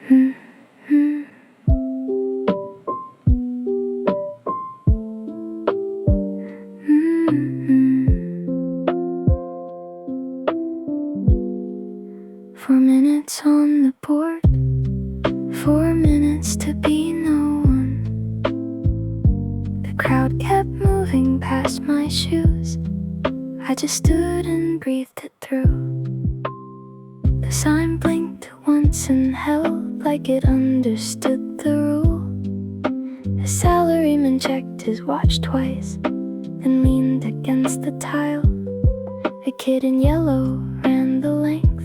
4 minutes on the board, 4 minutes to be no one. The crowd kept moving past my shoes. I just stood and breathed it through. The sign blinked once and held like it understood the rule. The salaryman checked his watch twice, then leaned against the tile. A kid in yellow ran the length.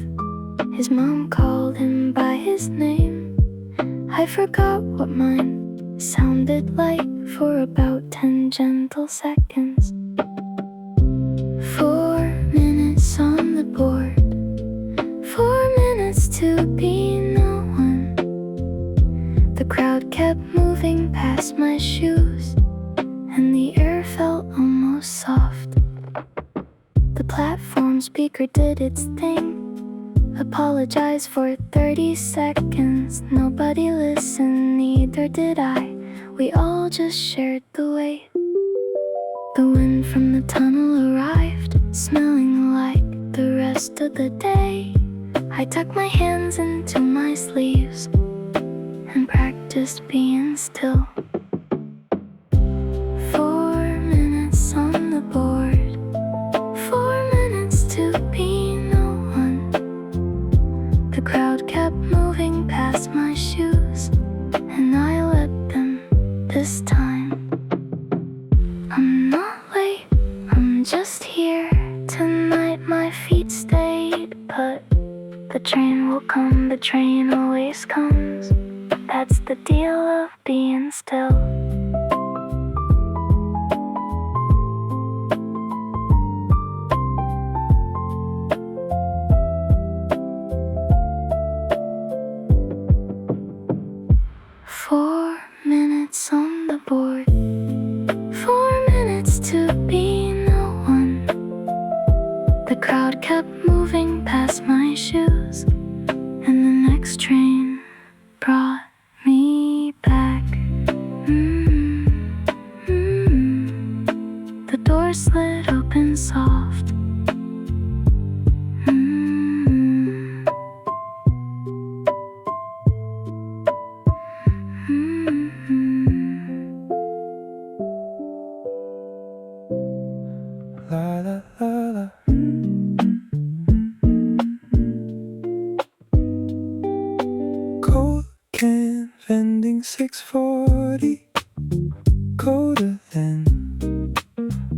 His mom called him by his name. I forgot what mine sounded like for about 10 gentle seconds. 4 minutes on the board, 4 minutes to be no one. The crowd kept moving past my shoes, and the air felt almost soft. The platform speaker did its thing, apologized for 30 seconds. Nobody listened, neither did I. We all just shared the weight. The wind from the tunnel arrived, smelling like the rest of the day. I tucked my hands into my sleeves and practiced being still. 4 minutes on the board, 4 minutes to be no one. The crowd kept moving past my shoes, and I let them this time. I'm not late, I'm just here. Tonight my feet stayed put. The train will come, the train always comes. That's the deal of being still. Four minutes on the board, 4 minutes to be no one. The crowd kept moving past my shoes, and the next train brought me back. The door slid open soft. La la la la. Cold can vending 640, colder than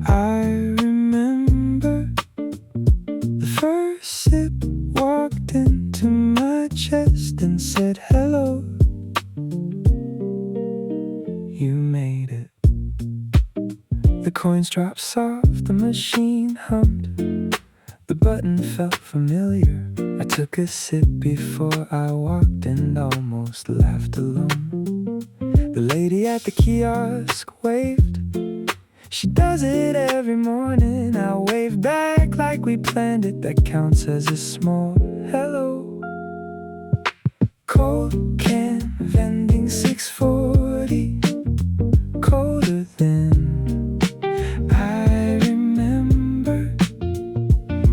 I remember. The first sip walked into my chest and said hello. You made it. The coins dropped soft, the machine hummed. The button felt familiar. I took a sip before I walked and almost laughed alone. The lady at the kiosk waved. She does it every morning. I wave back like we planned it. That counts as a small hello. Cold can vending 640, colder than I remember.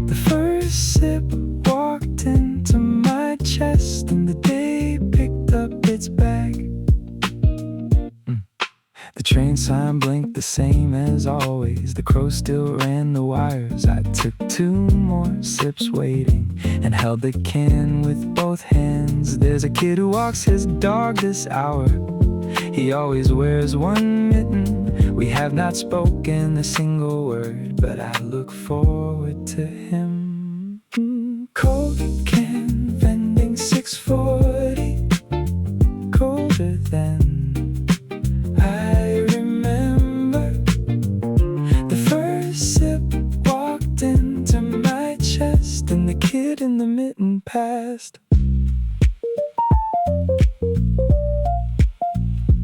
The first sip walked into my chest and the day picked up its bag. The train sign blinked the same as always. The crow still ran the wires. I took 2 more sips waiting and held the can with both hands. There's a kid who walks his dog this hour. He always wears 1 mitten. We have not spoken a single word, but I look forward to him. Cold can vending 640, colder than I remember. The first sip walked into my chest and the kid in the mitten passed.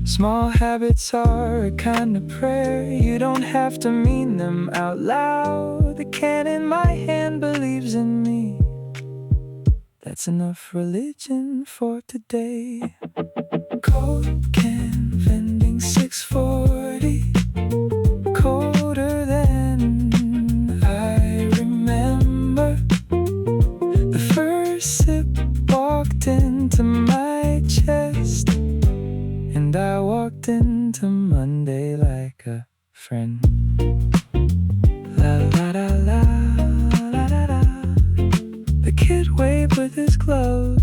Small habits are a kind of prayer. You don't have to mean them out loud. The can in my hand believes in me. That That's enough religion for today. Coke can vending 640, colder than I remember. The first sip walked into my chest, and I walked into Monday like a friend. La la la la la la la. The kid waved with his glove.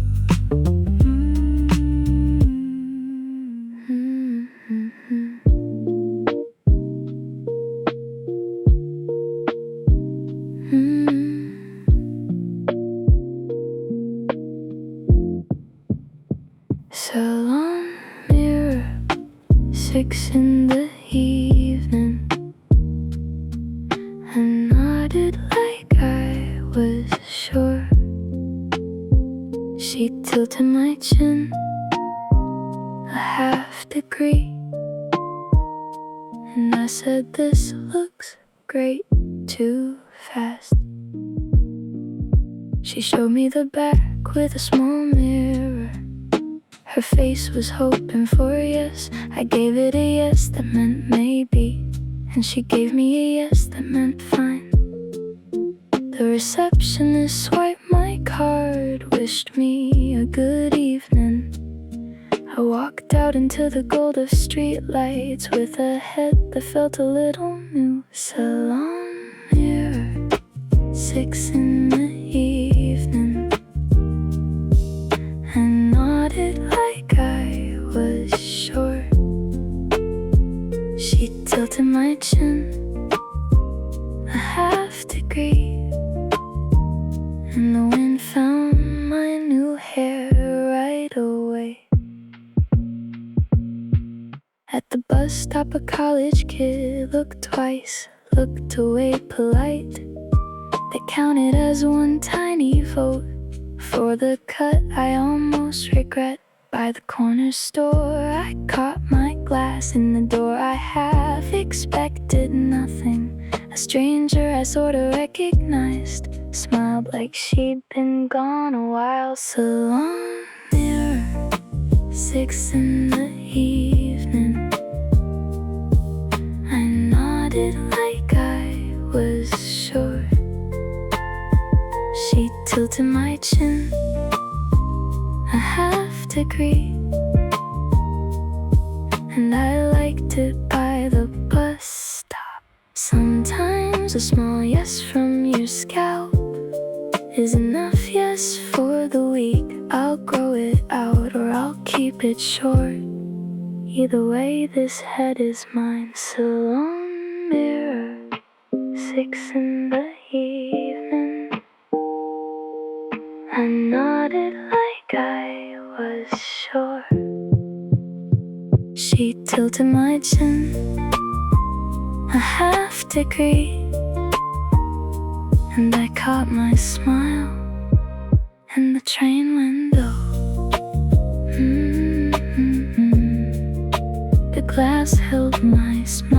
Salon Mirror, 6 in the evening. I nodded like I was sure. She tilted my chin a half degree, and I said, "This looks great, too fast." She showed me the back with a small mirror. Her face was hoping for a yes. I gave it a yes that meant maybe, and she gave me a yes that meant fine. The receptionist swiped my card, wished me a good evening. I walked out into the gold of street lights with a head that felt a little new. Salon Mirror, 6 in the evening. I nodded like I was sure. She tilted my chin a half degree, and the wind found my new hair right away. At the bus stop, a college kid looked twice, looked away polite. They counted as one tiny vote for the cut I almost regret. By the corner store, I caught my glass in the door. I half expected nothing. A stranger I sorta recognized smiled like she'd been gone a while. Salon Mirror, 6 in the evening. I nodded like I was sure. She tilted my chin a half degree, and I liked it by the bus stop. Sometimes a small yes from your scalp is enough yes for the week. I'll grow it out or I'll keep it short. Either way, this head is mine. Salon Mirror, 6 in the evening. I nodded like I was sure. She tilted my chin a half degree, and I caught my smile in the train window. The glass held my smile.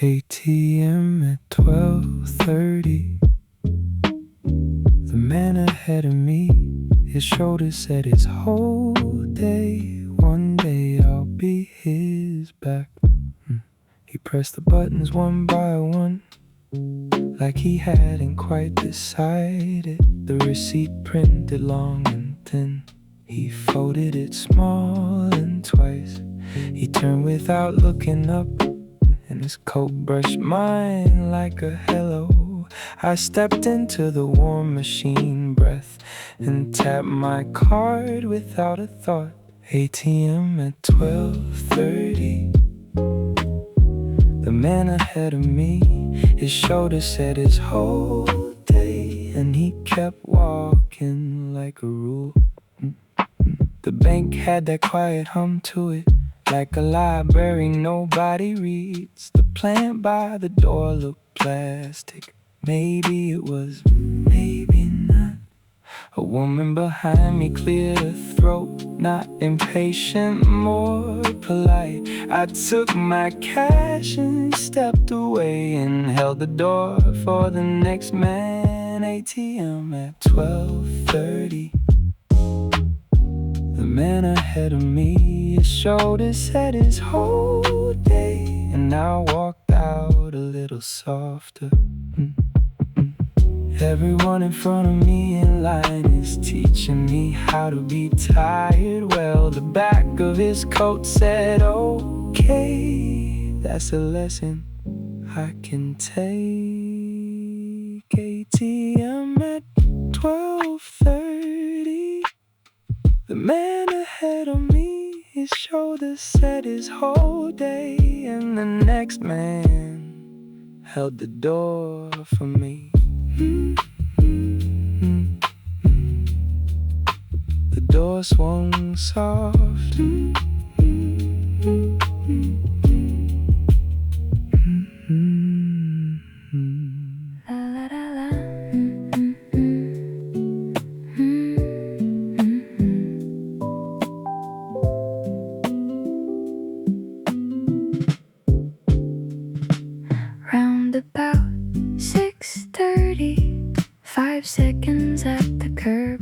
8 p.m. at 12:30. The man ahead of me, his shoulders said his whole day. One day I'll be his back. He pressed the buttons one by one, like he hadn't quite decided. The receipt printed long and thin, he folded it small and twice. He turned without looking up, and his coat brushed mine like a hello. I stepped into the warm machine breath and tapped my card without a thought. ATM at 12:30. The man ahead of me, his shoulder said his whole day, and he kept walking like a rule. The bank had that quiet hum to it, like a library nobody reads. The plant by the door looked plastic. Maybe it was, maybe woman behind me cleared her throat, not impatient, more polite. I took my cash and stepped away and held the door for the next man. ATM at 12:30. The man ahead of me, his shoulders said his whole day, and I walked out a little softer. Everyone in front of me in line is teaching me how to be tired. Well, the back of his coat said, okay, that's a lesson I can take. ATM at 12:30. The man ahead of me, his shoulders said his whole day, and the next man held the door for me. The door swung soft. Roundabout 6:30, 5 seconds at the curb.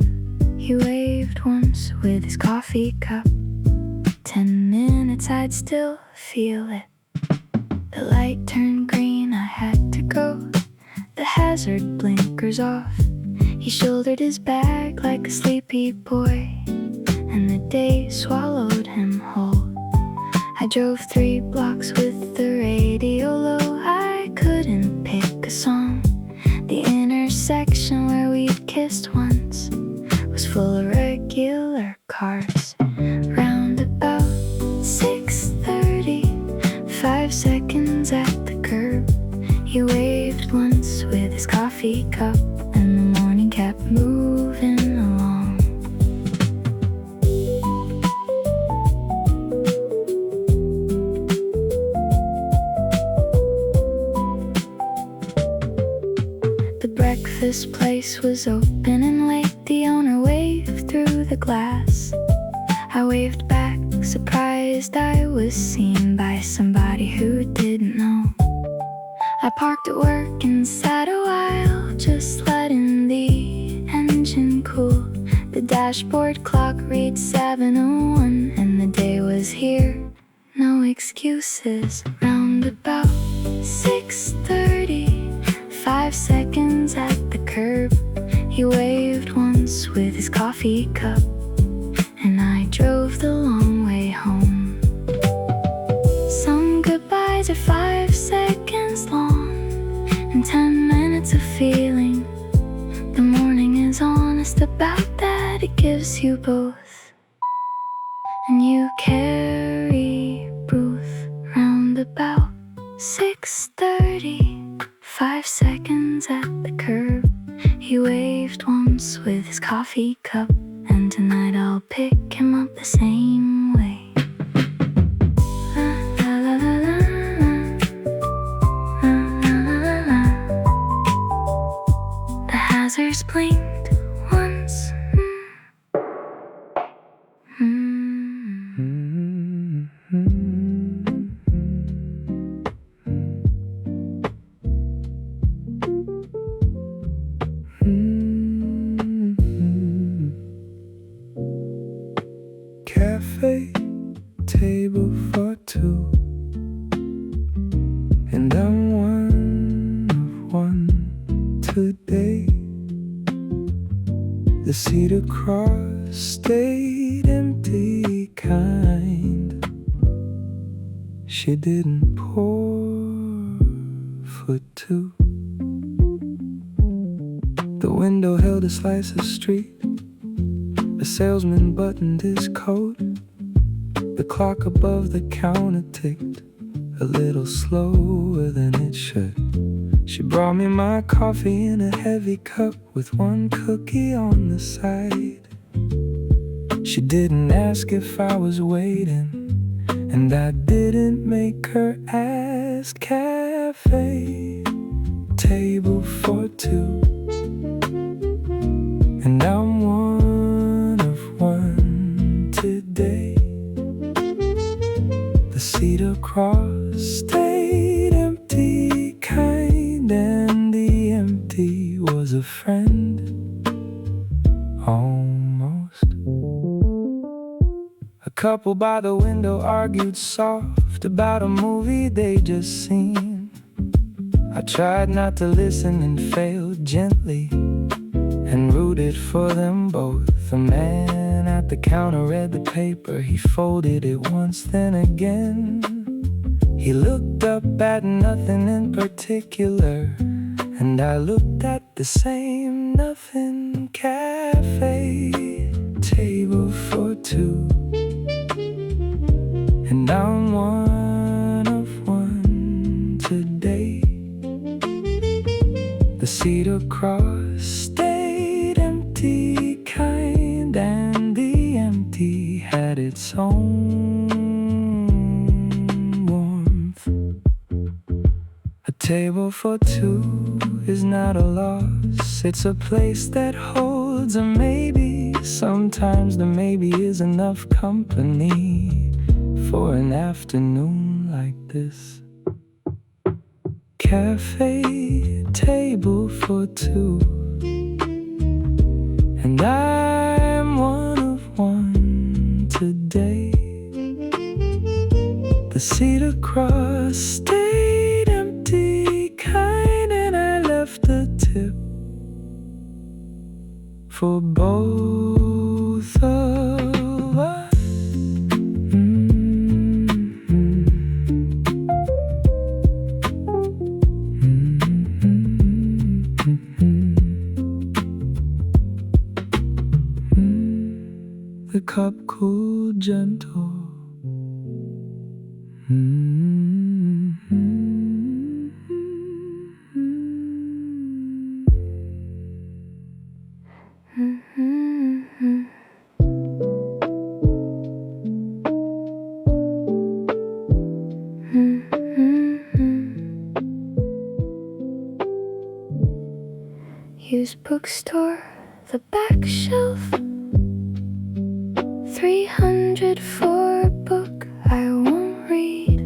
He waved once with his coffee cup. 10 minutes, I'd still feel it. The light turned green, I had to go. The hazard blinkers off. He shouldered his bag like a sleepy boy, and the day swallowed him whole. I drove 3 blocks with the radio low. I couldn't pick a song. The intersection where we'd kissed once was full of regular cars. Roundabout 6:30, 5 seconds at the curb. He waved once with his coffee cup, and the morning kept moving along. The breakfast place was open and late. The owner waved through the glass. I waved back, surprised I was seen by somebody who didn't know. I parked at work and sat a while, just letting the engine cool. The dashboard clock read 7:01, and the day was here. No excuses. Roundabout 6:30, 5 seconds at the curb. He waved once with his coffee cup, and I drove the long way home. Some goodbyes are 5 seconds long, and 10 minutes of feeling. The morning is honest about that, it gives you both, and you carry proof. Roundabout 6:30, 5 seconds at the curb. He waved once with his coffee cup, and tonight I'll pick him up the same way. La, la, la, la, la, la. La, la, la, la, la. The hazards blinked once. Cafe, table for 2, and I'm one of one today. The seat across stayed empty, kind. She didn't pour for 2. The window held a slice of street. The salesman buttoned his coat. The clock above the counter ticked a little slower than it should. She brought me my coffee in a heavy cup with one cookie on the side. She didn't ask if I was waiting, and I didn't make her ask. Cafe, table for 2, and I'm one couple by the window argued soft about a movie they just seen. I tried not to listen and failed gently and rooted for them both. The man at the counter read the paper. He folded it once, then again. He looked up at nothing in particular, and I looked at the same nothing. Cafe table for two, and I'm one of one today. The seat across stayed empty, kind, and the empty had its own warmth. A table for two is not a loss, it's a place that holds a maybe. Sometimes the maybe is enough company for an afternoon like this. Cafe table for two, and I'm one of one today. The seat across stayed empty, kind, and I left a tip for both of us. The cup cooled gentle. Used bookstore, the back shelf, 300 for a book I won't read.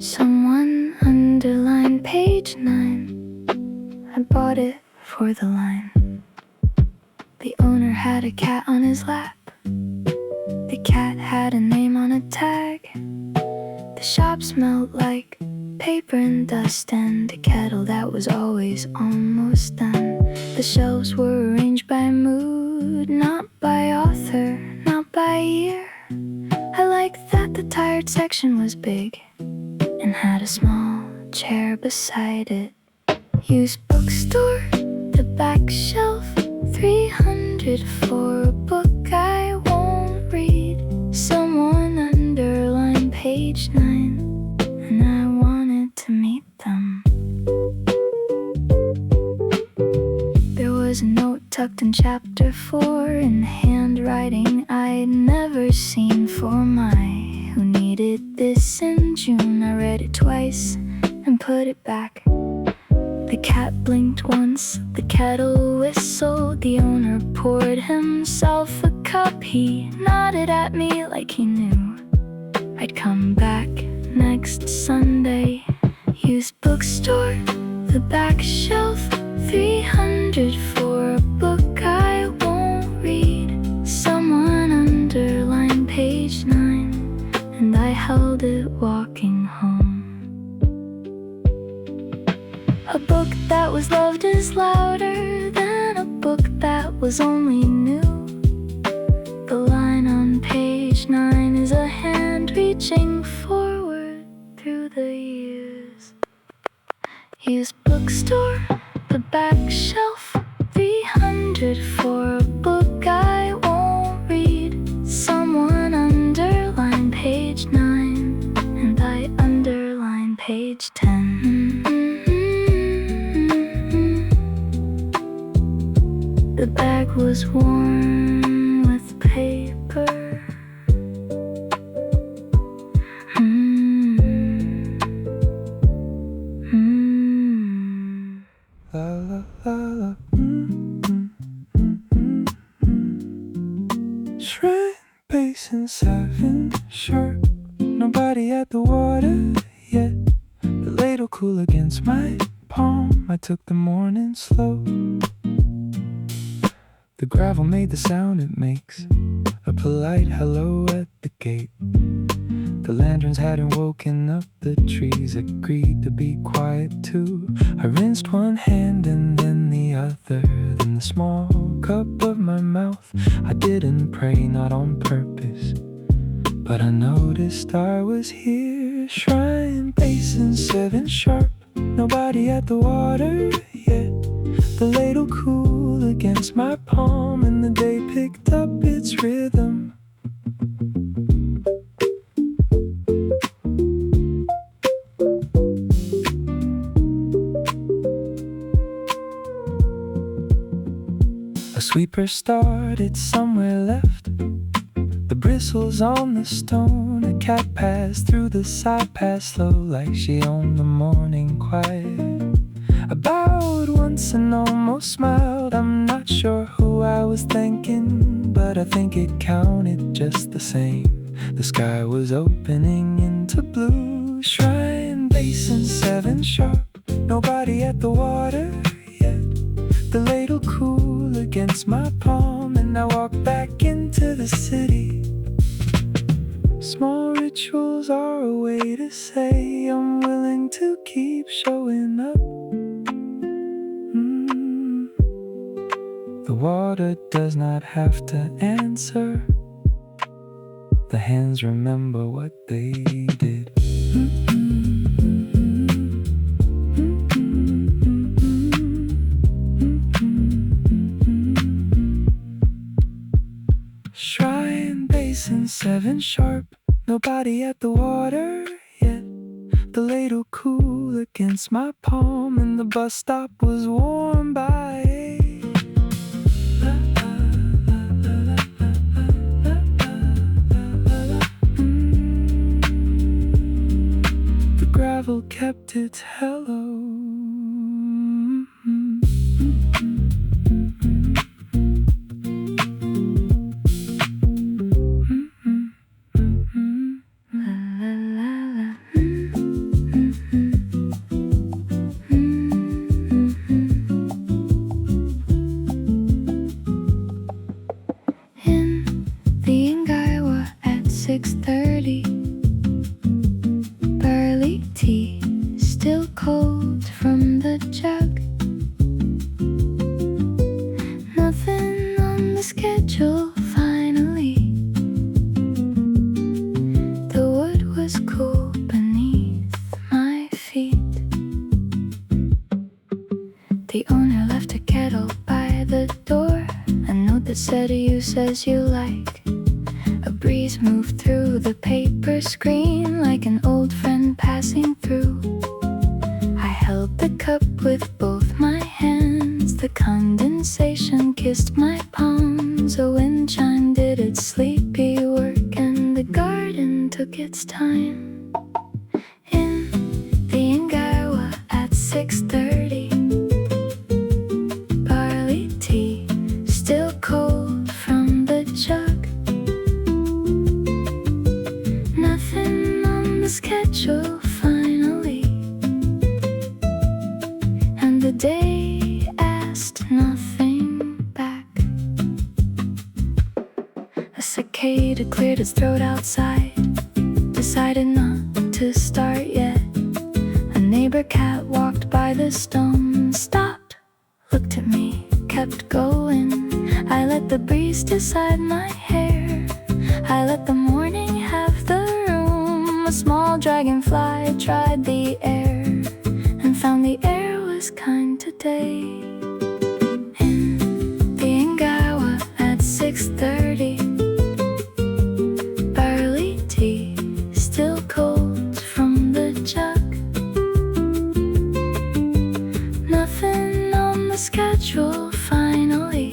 Someone underlined page 9. I bought it for the line. The owner had a cat on his lap. The cat had a name on a tag. The shop smelled like paper and dust, and a kettle that was always almost done. The shelves were arranged by mood, not by author, not by year. I liked that the tired section was big and had a small chair beside it. Used bookstore, the back shelf, 300 for a book I won't read. Someone underlined page 9, and I wanted to meet them. There was a note tucked in chapter 4 in handwriting I'd never seen for my who needed this in June. I read it twice and put it back. The cat blinked once, the kettle whistled. The owner poured himself a cup. He nodded at me like he knew I'd come back next Sunday. Used bookstore, the back shelf, 300 for a book I won't read. Someone underlined page 9, and I held it walking home. A book that was loved is louder than a book that was only new. The line on page 9 is a hand reaching forward through the years. Used bookstore, the back shelf, 300 for a book I won't read. Someone underlined page 9, and I underlined page 10. The bag was worn with paper. La la la la. Shrine, Basin, 7 sharp. Nobody at the water yet. The ladle cool against my palm. I took the morning slow. The gravel made the sound it makes a polite hello at the gate. The lanterns hadn't woken up, the trees agreed to be quiet too. I rinsed one hand and then the other, then the small cup of my mouth. I didn't pray, not on purpose, but I noticed I was here. Shrine, basin, 7 sharp, nobody at the water yet. The ladle cool against my palm and the day picked up its rhythm. A sweeper started somewhere left, the bristles on the stone. A cat passed through the side, passed slow like she owned the morning quiet. I bowed once and almost smiled. I'm not sure who I was thinking, but I think it counted just the same. The sky was opening into blue. Shrine, basin, 7 sharp, nobody at the water yet. The ladle cool against my palm, and I walked back into the city. Small rituals are a way to say I'm willing to keep showing up. The water does not have to answer. The hands remember what they did. Shrine, basin, 7 sharp, nobody at the water yet. The ladle cool against my palm, and the bus stop was warm by 8. The gravel kept its hello. In the Engawa at 6:30, barley tea still cold from the jug. Nothing on the schedule finally. The wood was cool beneath my feet. The owner left a kettle by the door, a note that said you says you like. A breeze moved through the paper screen like an old friend passing through. I held the cup with both my hands. The condensation kissed my palms. A wind chime did its sleepy work, and the garden took its time. In the Engawa at 6:30, barley tea still cold from the jug. Nothing on the schedule finally, and the day asked nothing back. A cicada cleared its throat outside, decided not to start yet. A neighbor cat walked by the stone, stopped, looked at me, kept going. I let the breeze decide my hair. I let the morning have the room. A small dragonfly tried the air and found the air was kind today. In the Engawa at 6:30, barley tea still cold from the jug. Nothing on the schedule finally,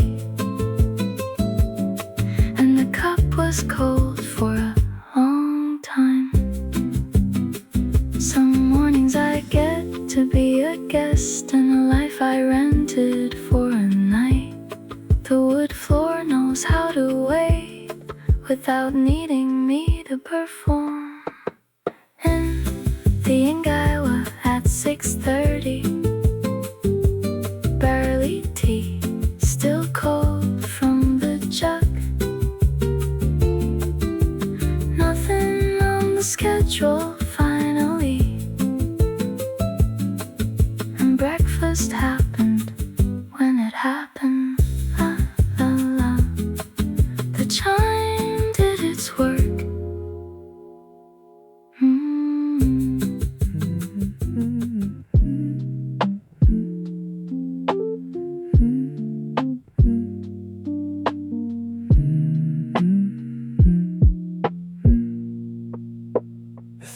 and the cup was cold for a long time. Some mornings I get to be a guest in a life I rented for a night. The wood floor knows how to wait without needing me to perform. In the Engawa at 6:30, barley tea still cold from the jug.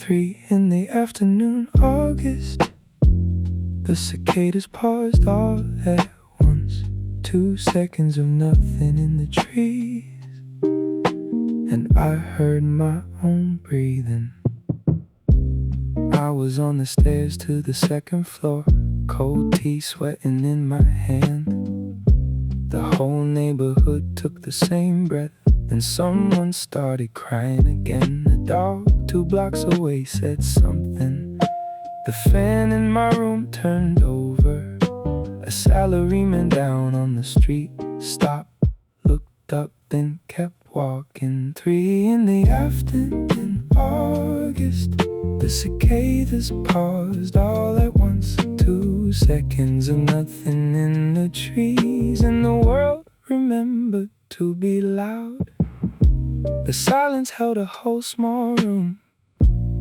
3 in the afternoon, August. The cicadas paused all at once. 2 seconds of nothing in the trees, and I heard my own breathing. I was on the stairs to the second floor, cold tea sweating in my hand. The whole neighborhood took the same breath. Then someone started crying again. The dog 2 blocks away said something. The fan in my room turned over. A salaryman down on the street stopped, looked up, then kept walking. 3 in the afternoon, August. The cicadas paused all at once. 2 seconds of nothing in the trees, and the world remembered to be loud. The silence held a whole small room,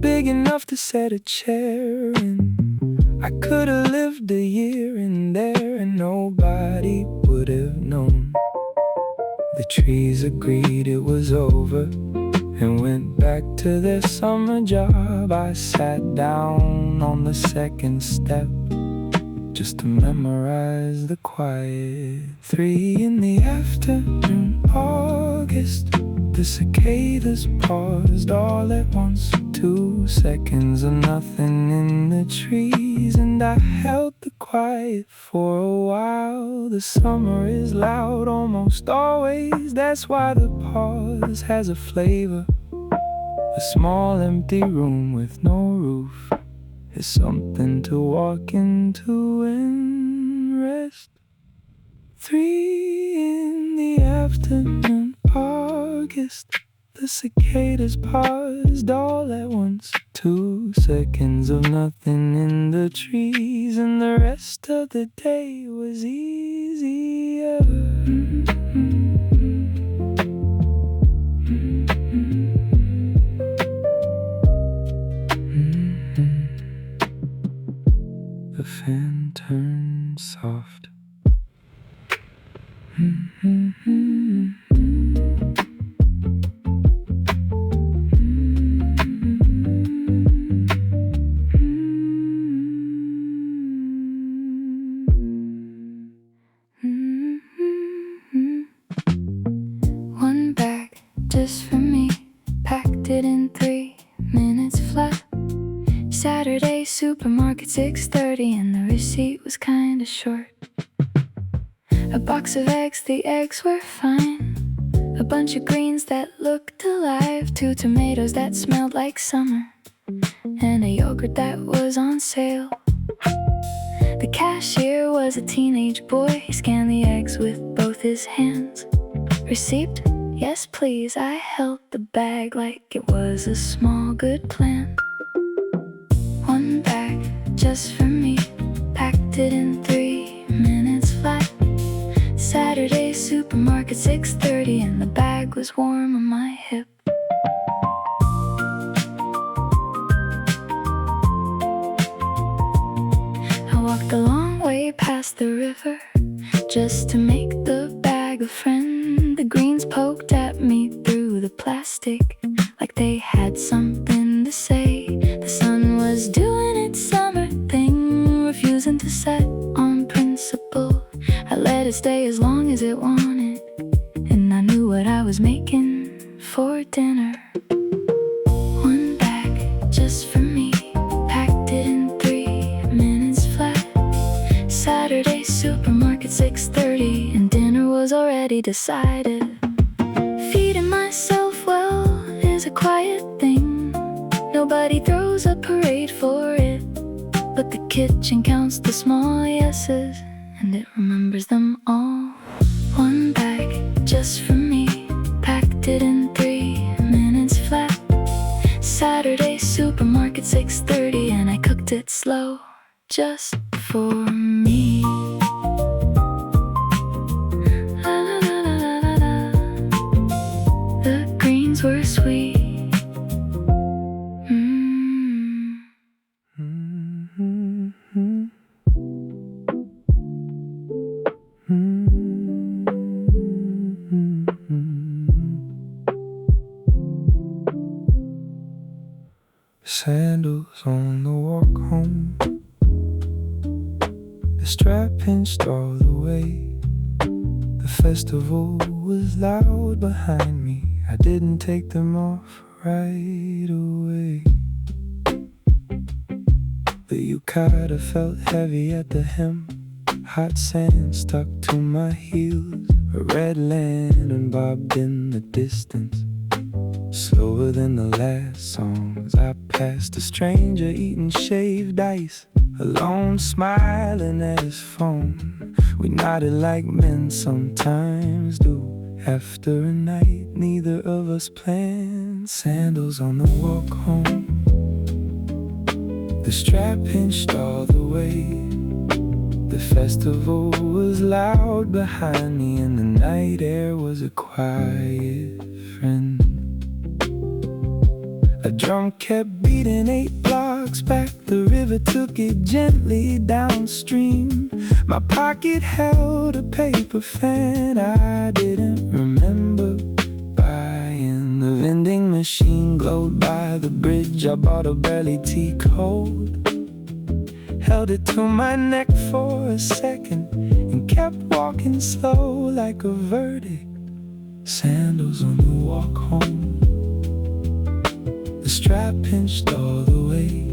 big enough to set a chair in. I could have lived a year in there and nobody would have known. The trees agreed it was over and went back to their summer job. I sat down on the second step just to memorize the quiet. 3 in the afternoon, August. The cicadas paused all at once. 2 seconds of nothing in the trees, and I held the quiet for a while. The summer is loud almost always. That's why the pause has a flavor. A small empty room with no roof is something to walk into and rest. 3 in the afternoon, August. The cicadas paused all at once. 2 seconds of nothing in the trees, and the rest of the day was easier. The fan turned soft. One bag just for me, packed it in 3 minutes flat. Saturday, supermarket 6:30, and the receipt was kinda short. A box of eggs, the eggs were fine. A bunch of greens that looked alive. 2 tomatoes that smelled like summer, and a yogurt that was on sale. The cashier was a teenage boy. He scanned the eggs with both his hands. Receipt? Yes, please. I held the bag like it was a small good plan. One bag just for me, packed it in 3 minutes flat. Saturday, supermarket 6:30, and the bag was warm on my hip. I walked a long way past the river just to make the bag a friend. The greens poked at me through the plastic like they had something to say. The sun was doing its summer thing, refusing to set on principle. I let it stay as long as it wanted, and I knew what I was making for dinner. One bag just for me, packed it in 3 minutes flat. Saturday, supermarket 6:30, and dinner was already decided. Feeding myself well is a quiet thing. Nobody throws a parade for it, but the kitchen counts the small yeses, and it remembers them all. One bag just for me, packed it in 3 minutes flat. Saturday, supermarket 6:30, and I cooked it slow just for me. La, la, la, la, la, la. The greens were sweet. Sandals on the walk home. The strap pinched all the way. The festival was loud behind me. I didn't take them off right away. The yukata felt heavy at the hem. Hot sand stuck to my heels. A red lantern bobbed in the distance. Slower than the last songs. I passed a stranger eating shaved ice, alone smiling at his phone. We nodded like men sometimes do. After a night neither of us planned. Sandals on the walk home. The strap pinched all the way. The festival was loud behind me, and the night air was a quiet friend. A drum kept beating 8 blocks back. The river took it gently downstream. My pocket held a paper fan I didn't remember buying. The vending machine glowed by the bridge. I bought a barely tea cold. Held it to my neck for a second and kept walking slow like a verdict. Sandals on the walk home. The strap pinched all the way.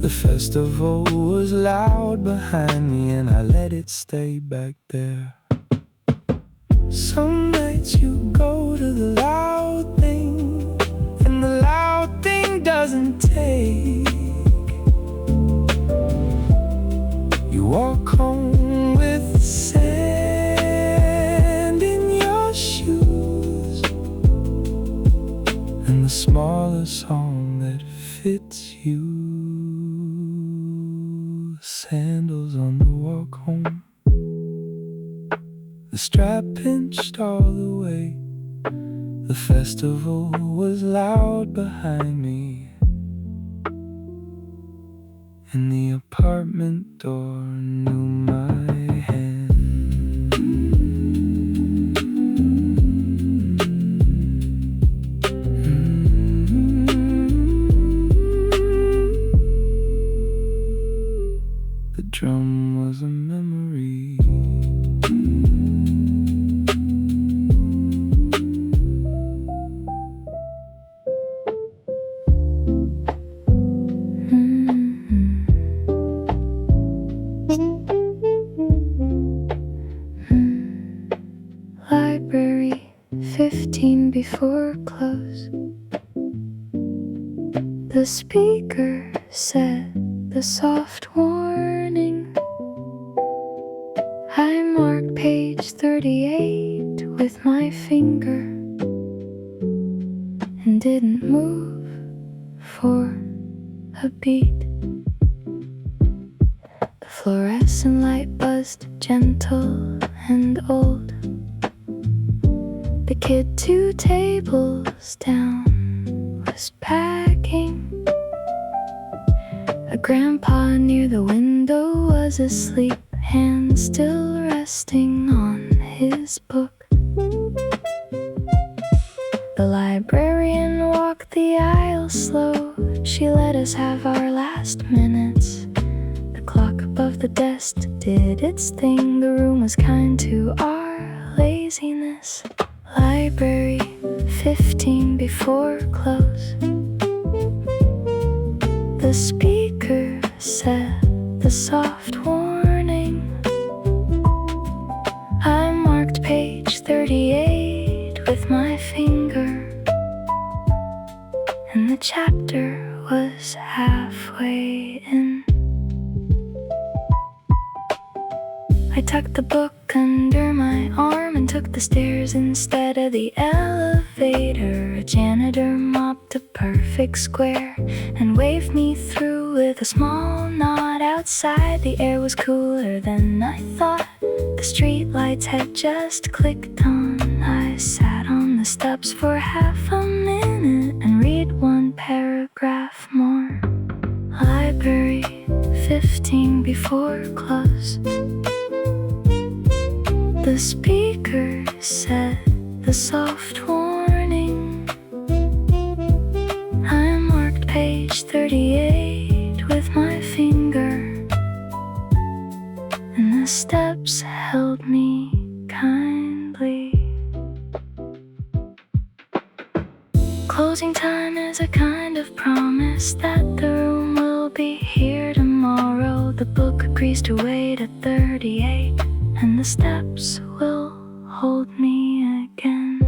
The festival was loud behind me, and I let it stay back there. Some nights you go to the loud thing, and the loud thing doesn't take. You walk home with sand in your shoes, and the smaller song that fits you. Sandals on the walk home. The strap pinched all the way. The festival was loud behind me, and the apartment door knew my hand. The drum was a memory. Library 15 before close. The speaker said the soft warning. I marked page 38 with my finger and didn't move for a beat. The fluorescent light buzzed gentle and old. The kid 2 tables down was packing. A grandpa near the window was asleep, hand still resting on his book. The librarian walked the aisle slow. She let us have our last minutes. The clock above the desk did its thing. The room was kind to our laziness. Library 15 before close. The speaker said the soft warning. I marked page 38 with my finger, and the chapter was halfway in. I tucked the book under my arm and took the stairs instead of the elevator. A janitor mopped a perfect square and waved me through with a small nod. Outside the air was cooler than I thought. The street lights had just clicked on. I sat on the steps for half a minute and read one paragraph more. Library 15 before close. The speaker said the soft warning. I marked page Closing time is a kind of promise that the room will be here tomorrow. The book agrees to wait at 38, and the steps will hold me again.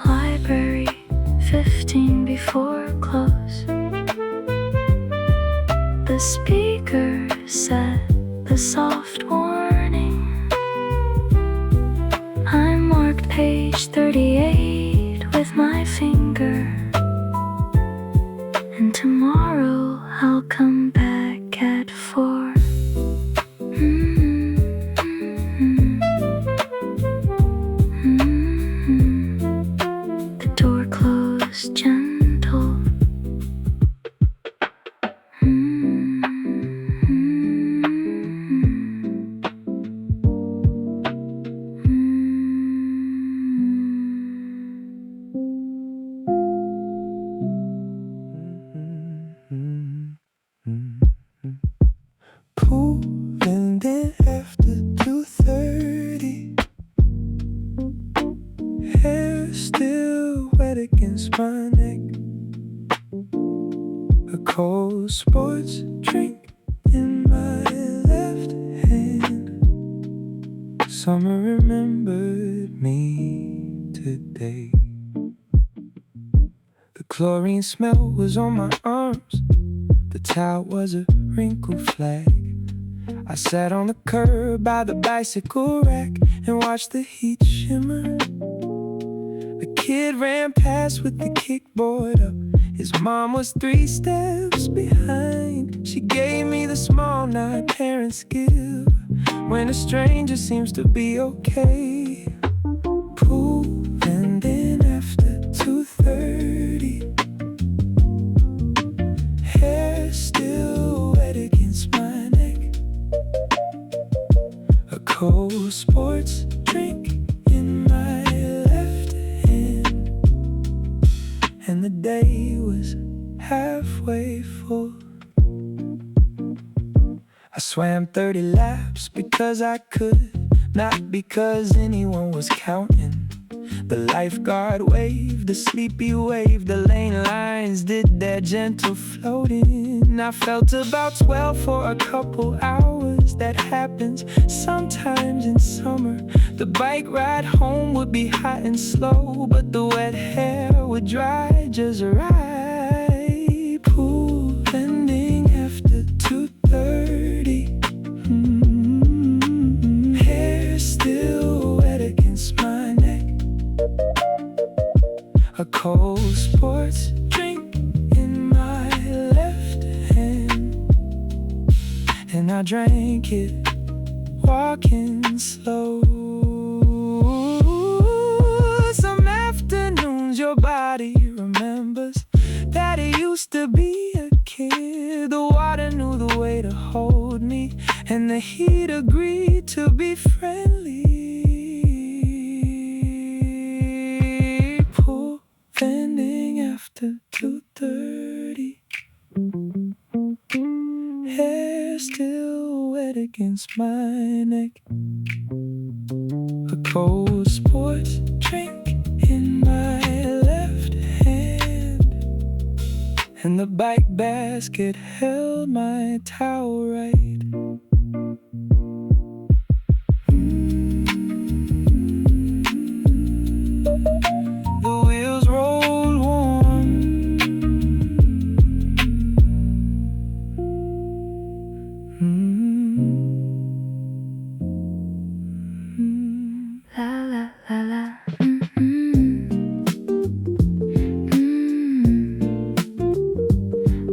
Library, 15 before close. The speaker said the soft warning. I marked page 38 with my finger, and tomorrow I'll come back at 4. The door closed gentle. Pulling in after 2:30. Hair still wet against my neck. A cold sports drink in my left hand. Summer remembered me today. The chlorine smell was on my arms. The towel was a wrinkled flag. I sat on the curb by the bicycle rack and watched the heat shimmer. A kid ran past with the kickboard up. His mom was 3 steps behind. She gave me the small nod parents give when a stranger seems to be okay. Pulling in after 2:30. Hair still wet against my neck. A cold sports drink in my left hand, and the day was halfway full. I swam 30 laps because I could, not because anyone was counting. The lifeguard waved, the sleepy wave, the lane lines did their gentle floating. I felt about 12 for a couple hours. That happens sometimes in summer. The bike ride home would be hot and slow, but the wet hair would dry just right. Pool vending after 2:30. Hair still wet against my neck. A cold sports drink in my left hand, and I drank it walking slow. Some afternoons your body remembers that it used to be a kid. The water knew the way to hold me, and the heat agreed to be friendly. Pool vending after 2:30. Hair still wet against my neck. A cold sports drink in my left hand, and the bike basket held my towel right. The wheels rolled warm. La la la la.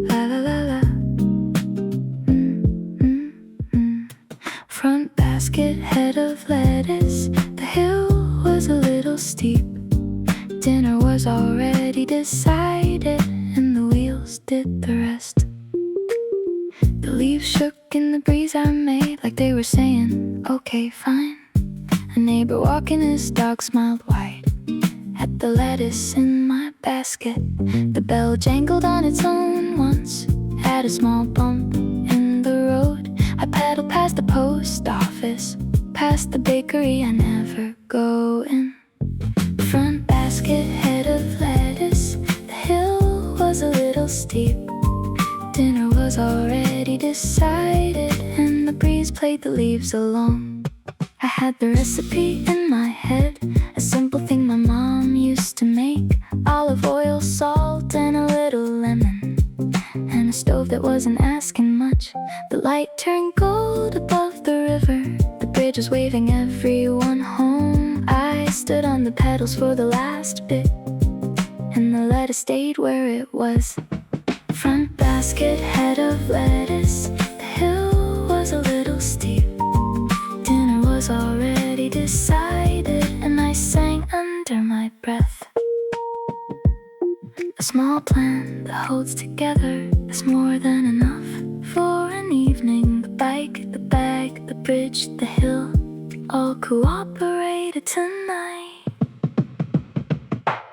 La la la la. Front basket, head of lettuce. The hill was a little steep. Dinner was already decided, and the wheels did the rest. The leaves shook in the breeze I made, like they were saying, okay, fine. A neighbor walking his dog smiled wide at the lettuce in my basket. The bell jangled on its own once, had a small bump in the road. I pedaled past the post office, past the bakery I never go in. Front basket little steep. Dinner was already decided, and the breeze played the leaves along. I had the recipe in my head, a simple thing my mom used to make. Olive oil, salt, and a little lemon, and a stove that wasn't asking much. The light turned gold above the river, the bridge was waving everyone home. I stood on the pedals for the last bit, and the lettuce stayed where it was. Front basket, head of lettuce, the hill was a little steep. Dinner was already decided, and I sang under my breath. A small plan that holds together is more than enough for an evening. The bike, the bag, the bridge, the hill, all cooperated tonight.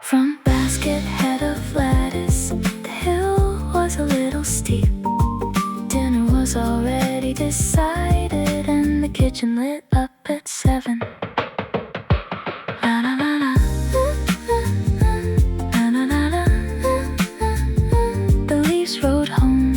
Front basket, head of lettuce, the hill was a little steep. Dinner was already decided, and the kitchen lit up at 7. La la la la. La la la la. The leaves rode home.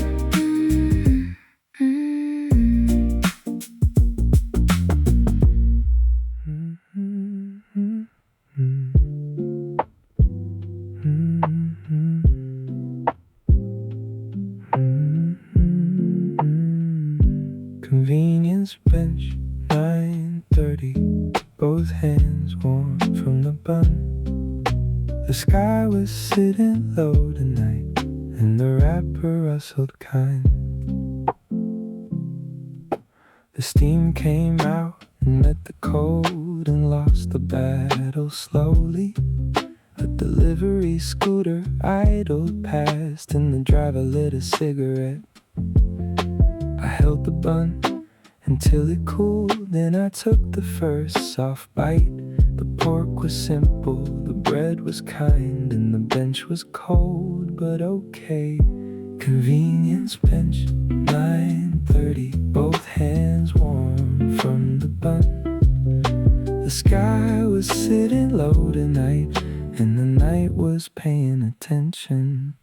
Convenience bench, 9:30, both hands warm from the bun. The sky was sitting low tonight, and the wrapper rustled kind. The steam came out and met the cold and lost the battle slowly. A delivery scooter idled past, and the driver lit a cigarette. I held the bun until it cooled, then I took the first soft bite. The pork was simple, the bread was kind, and the bench was cold but okay. Convenience bench, 9:30, both hands warm from the bun. The sky was sitting low tonight, and the night was paying attention.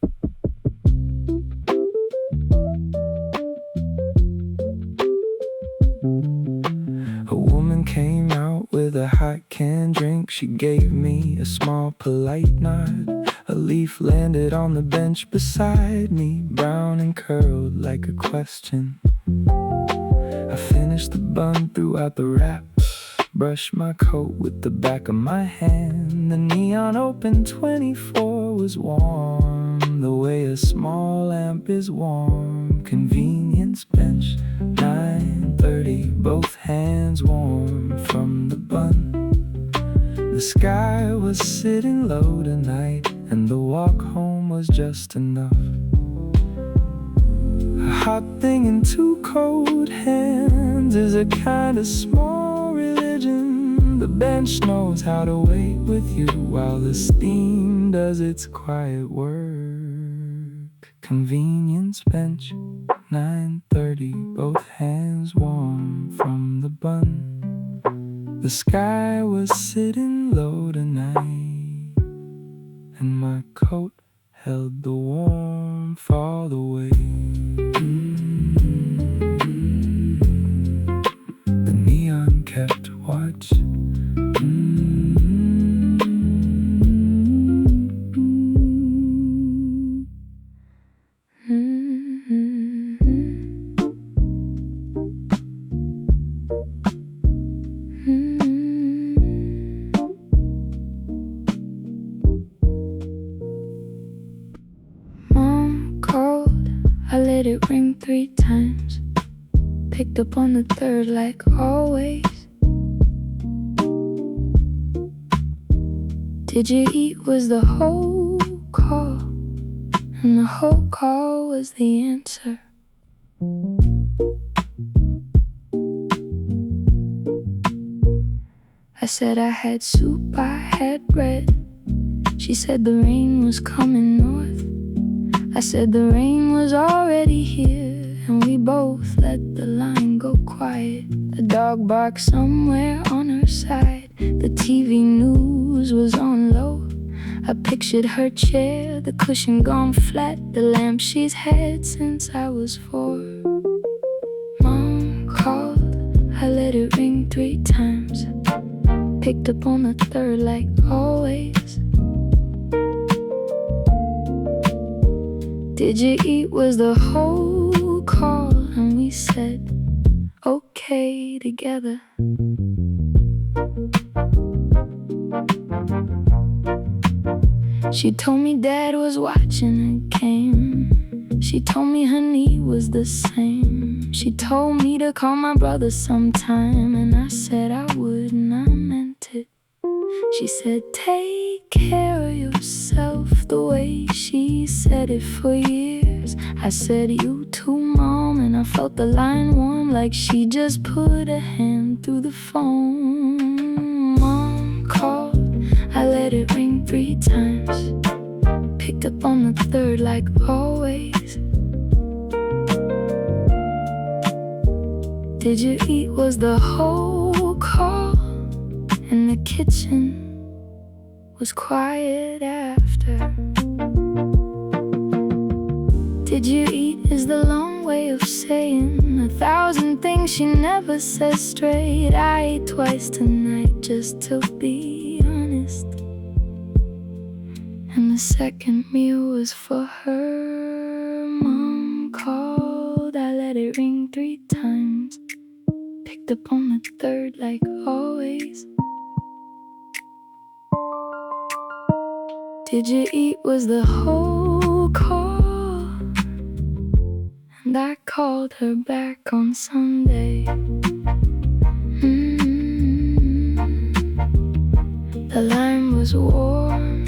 A woman came out with a hot canned drink. She gave me a small polite nod. A leaf landed on the bench beside me, brown and curled like a question. I finished the bun, threw out the wraps, brushed my coat with the back of my hand. The neon open 24 was warm, the way a small lamp is warm. Convenience bench, 9:30, both hands warm from the bun. The sky was sitting low tonight, and the walk home was just enough. A hot thing in two cold hands is a kind of small religion. The bench knows how to wait with you while the steam does its quiet work. Convenience bench, 9:30, both hands warm from the bun. The sky was sitting low tonight, and my coat held the warmth all the way. The neon kept watch. I let it ring 3 times, picked up on the third like always. Did you eat was the whole call, and the whole call was the answer. I said I had soup, I had bread. She said the rain was coming north. I said the rain was already here, and we both let the line go quiet. A dog barked somewhere on her side. The TV news was on low. A picture Pictured her chair, the cushion gone flat, the lamp she's had since I was 4. Mom called, I let it ring 3 times. Picked up on the 3rd like always. Did you eat was the whole call, and we said okay together. She told me Dad was watching a game. She told me her knee was the same. She told me to call my brother sometime, and I said I would, and I meant it. She said take care of yourself, the way she said it for years. I said you too, Mom, and I felt the line warm like she just put a hand through the phone. Mom called, I let it ring 3 times. Picked up on the 3rd like always. Did you eat was the whole call, and the kitchen was quiet after. Did you eat is the long way of saying 1,000 things she never says straight. I ate twice tonight just to be honest, and the 2nd meal was for her. Mom called, I let it ring 3 times. Picked up on the 3rd like always. Did you eat was the whole call, and I called her back on Sunday. The line was warm.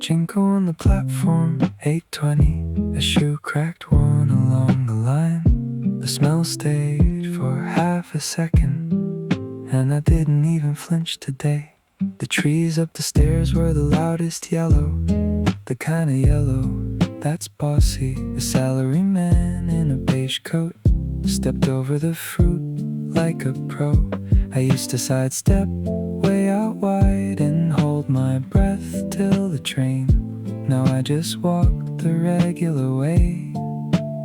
Ginkgo on the platform, 8:20. A shoe cracked one along the line. The smell stayed for half a second, and I didn't even flinch today. The trees up the stairs were the loudest yellow, the kind of yellow that's bossy. A salaryman in a beige coat stepped over the fruit like a pro. I used to sidestep way out wide and hold my breath till the train. Now I just walk the regular way,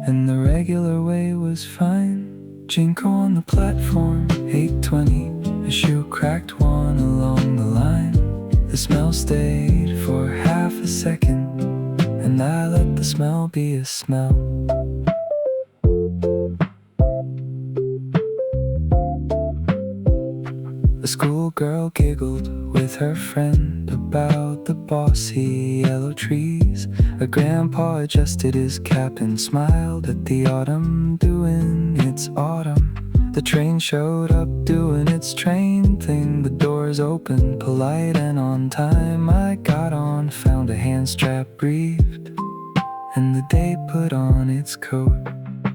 and the regular way was fine. Ginkgo on the platform, 8:20. A shoe cracked one along the line. The smell stayed for half a second, and I let the smell be a smell. The schoolgirl giggled with her friend about the bossy yellow trees. A grandpa adjusted his cap and smiled at the autumn doing its autumn. The train showed up doing its train thing. The doors opened, polite and on time. I got on, found a hand strap, breathed, and the day put on its coat.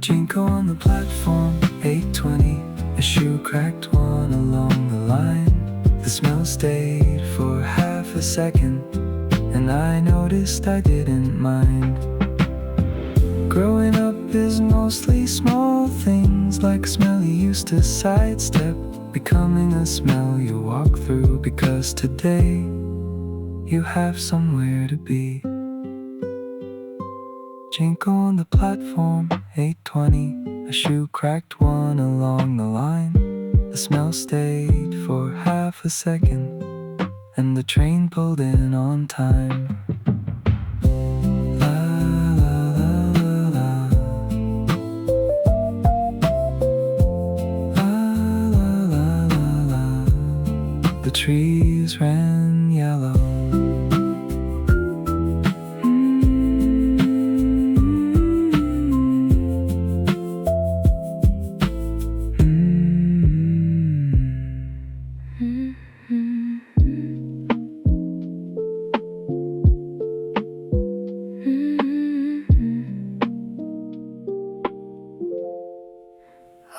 Ginkgo on the platform, 8:20. A shoe cracked one along the line. The smell stayed for half a second, and I noticed I didn't mind. Growing up is mostly small things, like a smell you used to sidestep, becoming a smell you walk through, because today you have somewhere to be. Ginkgo on the platform, 8:20. A shoe cracked one along the line. The smell stayed for half a second, and the train pulled in on time. La la la la la. La la la la la. The trees ran yellow.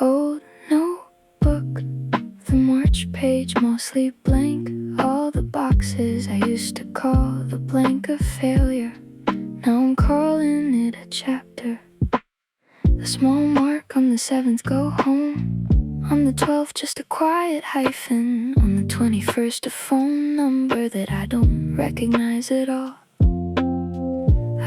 Old notebook, the March page mostly blank. All the boxes I used to call the blank of failure. Now I'm calling it a chapter. The small mark on the 7th, go home. On the 12th, just a quiet hyphen. On the 21st, a phone number that I don't recognize at all.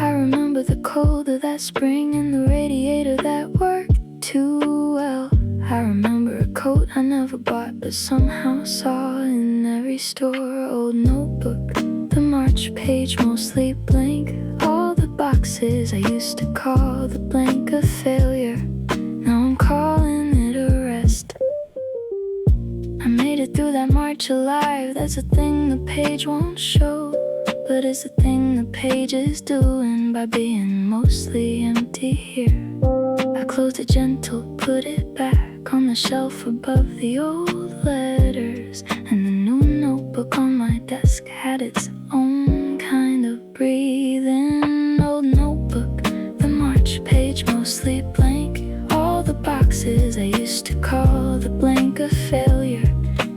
I remember the cold of that spring and the radiator that worked too well. I remember a coat I never bought but somehow saw in every store. Old notebook, the March page mostly blank. All the boxes I used to call the blank of failure. Now I'm calling it a rest. I made it through that March alive. That's a thing the page won't show, but it's the thing the page is doing by being mostly empty here. I closed it gentle, put it back on the shelf above the old letters, and the new notebook on my desk had its own kind of breathing. Old notebook, the March page mostly blank. All the boxes I used to call the blank of failure,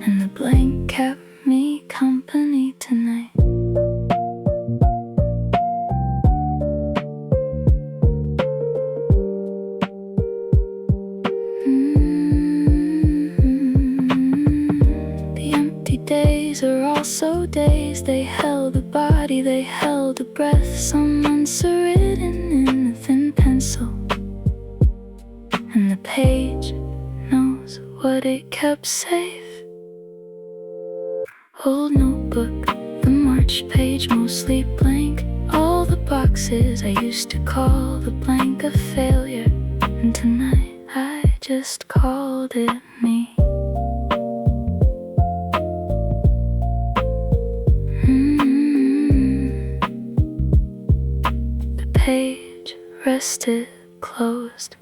and the blank kept me company tonight. The empty days are also days. They held a body, they held a breath. Some months are written in a thin pencil, and the page knows what it kept safe. Old notebook, the March page mostly blank. All the boxes I used to call the blank of failure, and tonight I just called it me. The page rested closed.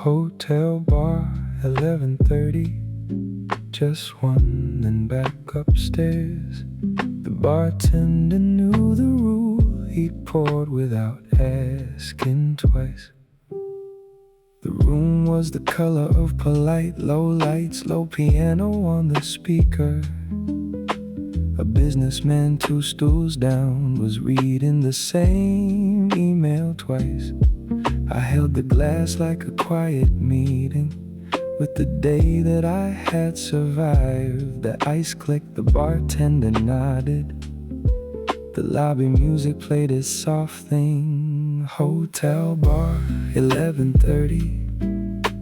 Hotel bar, 11:30. Just one, then back upstairs. The bartender knew the rule. He poured without asking twice. The room was the color of polite, low lights, low piano on the speaker. A businessman 2 stools down was reading the same email twice. I held the glass like a quiet meeting with the day that I had survived. The ice clicked, the bartender nodded. The lobby music played its soft thing. Hotel bar, 11:30.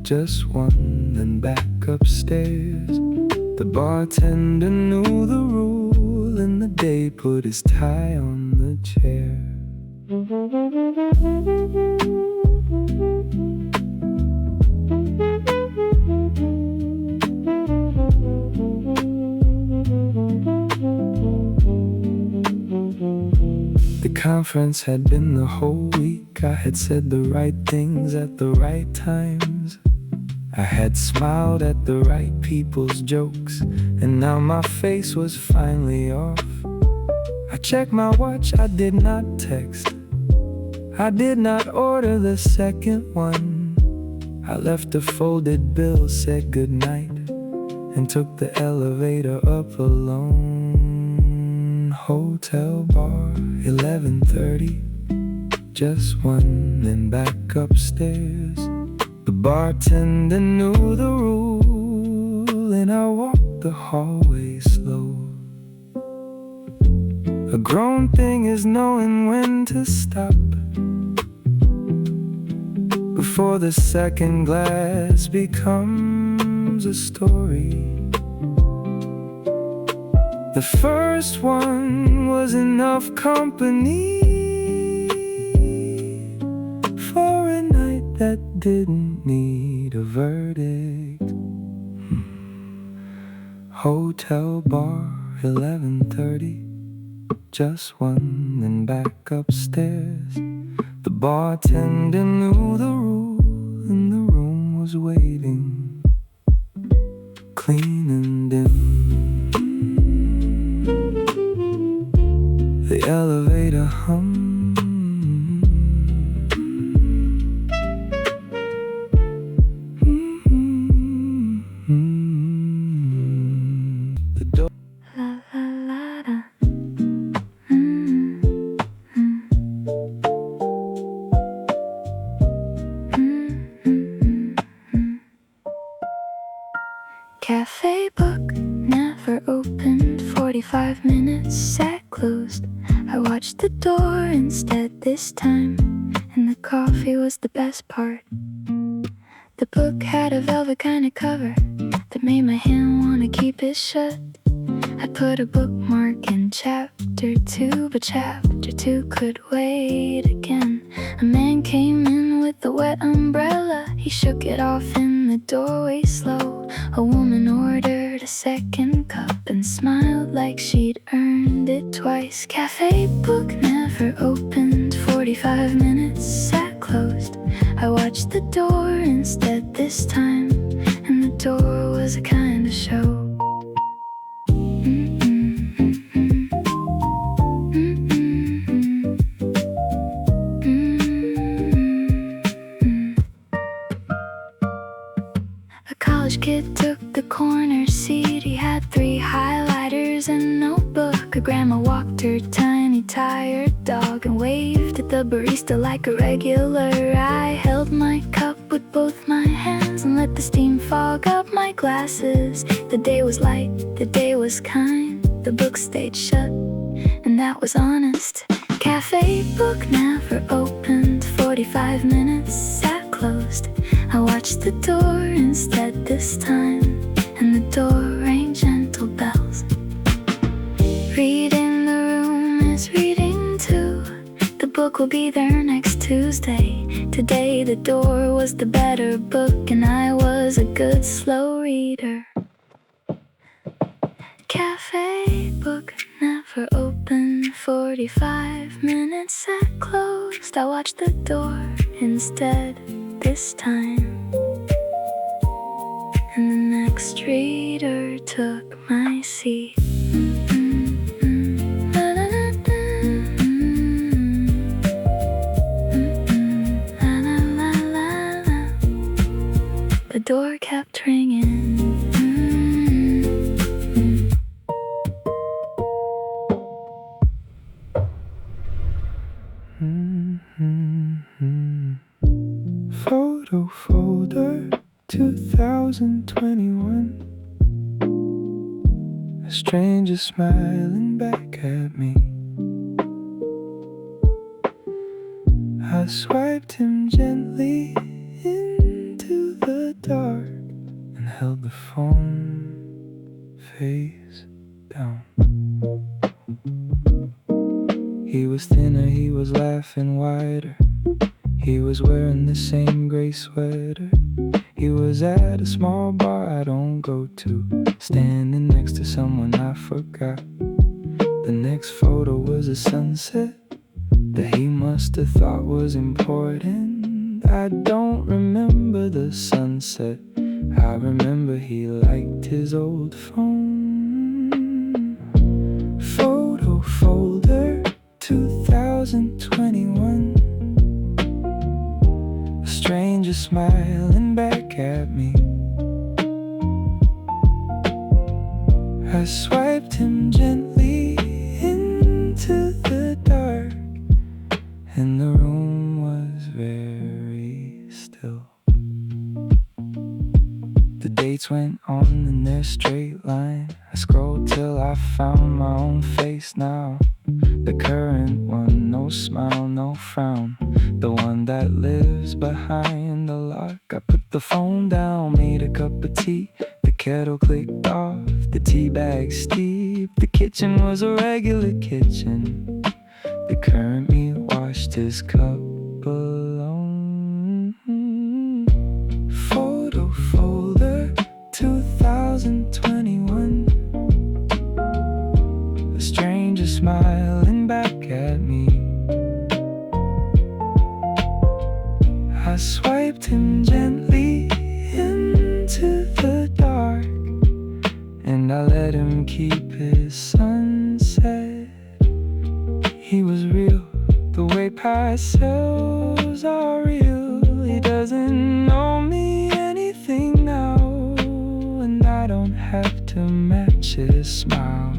Just one, then back upstairs. The bartender knew the rule, and the day put his tie on the chair. The conference had been the whole week. I had said the right things at the right times. I had smiled at the right people's jokes, and now my face was finally off. I checked my watch, I did not text. I did not order the second one. I left a folded bill, said goodnight, and took the elevator up alone. Hotel bar, 11:30. Just one, then back upstairs. The bartender knew the rule, and I walked the hallway slow. A grown thing is knowing when to stop before the second glass becomes a story. The first one was enough company for a night that didn't need a verdict. Hotel bar, 11:30. just one, then back upstairs. The bartender knew the rule, and the room was waiting, clean and dim. The elevator hummed. Cafe book never opened. 45 minutes sat closed. I watched the door instead this time, and the coffee was the best part. The book had a velvet kind of cover that made my hand want to keep it shut. I put a bookmark in chapter 2, but chapter 2 could wait again. A man came in with a wet umbrella. He shook it off in the doorway slow. A woman ordered a second cup and smiled like she'd earned it twice. Cafe book never opened. 45 minutes sat closed. I watched the door instead this time, and the door was a kind of show. A college kid took the corner seat. He had 3 highlighters and a notebook. A grandma walked her tiny tired dog and waved at the barista like a regular. I held my cup with both my hands and let the steam fog up my glasses. The day was light, the day was kind. The book stayed shut, and that was honest. Cafe book never opened. 45 minutes sat closed. I watched the door instead this time, and the door rang gentle bells. Reading the room is reading too. The book will be there next Tuesday. Today the door was the better book, and I was a good slow reader. Cafe book never opened. 45 minutes sat closed. I watched the door instead this time, and the next reader took my seat. The door kept ringing. Photo folder 2021. A stranger smiling back at me. I swiped him gently into the dark and held the phone face down. He was thinner, he was laughing wider. He was wearing the same gray sweater. He was at a small bar I don't go to, standing next to someone I forgot. The next photo was a sunset that he must have thought was important. I don't remember the sunset. I remember he liked his old phone. Photo folder 2021. A stranger smiling back at me. I swiped him gently into the dark, and the room was very still. The dates went on in their straight line. I scrolled till I found my own face now. The current one, no smile, no frown. The one that lives behind the lock. I put the phone down, made a cup of tea. The kettle clicked off, the tea bag steep. The kitchen was a regular kitchen. The current me washed his cup alone. Photo folder 2021. A stranger smiling back at me. I swiped him gently into the dark, and I let him keep his sunset. He was real, the way past selves are real. He doesn't know me anything now, and I don't have to match his smile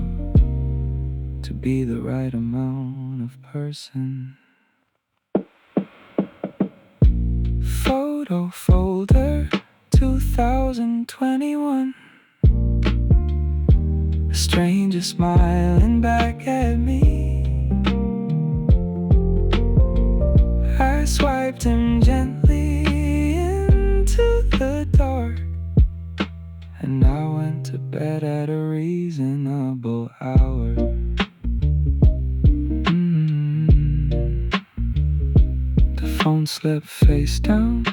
to be the right amount of person. Photo folder 2021. A stranger smiling back at me. I swiped him gently into the dark, and I went to bed at a reasonable hour. The phone slept face down.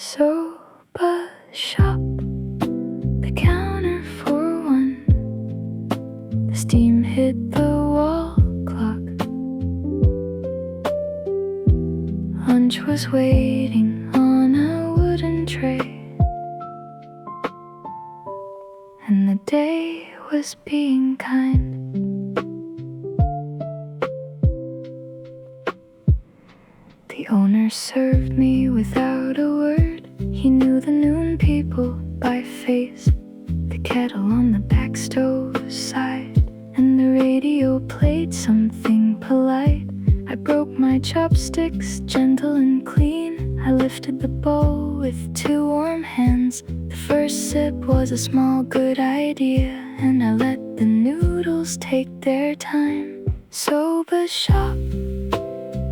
Soba shop, the counter for one. The steam hit the wall clock. Lunch was waiting on a wooden tray, and the day was being kind. The owner served me without a word. He knew the noon people by face. The kettle on the back stove side, and the radio played something polite. I broke my chopsticks, gentle and clean. I lifted the bowl with 2 warm hands. The first sip was a small good idea, and I let the noodles take their time. Soba shop,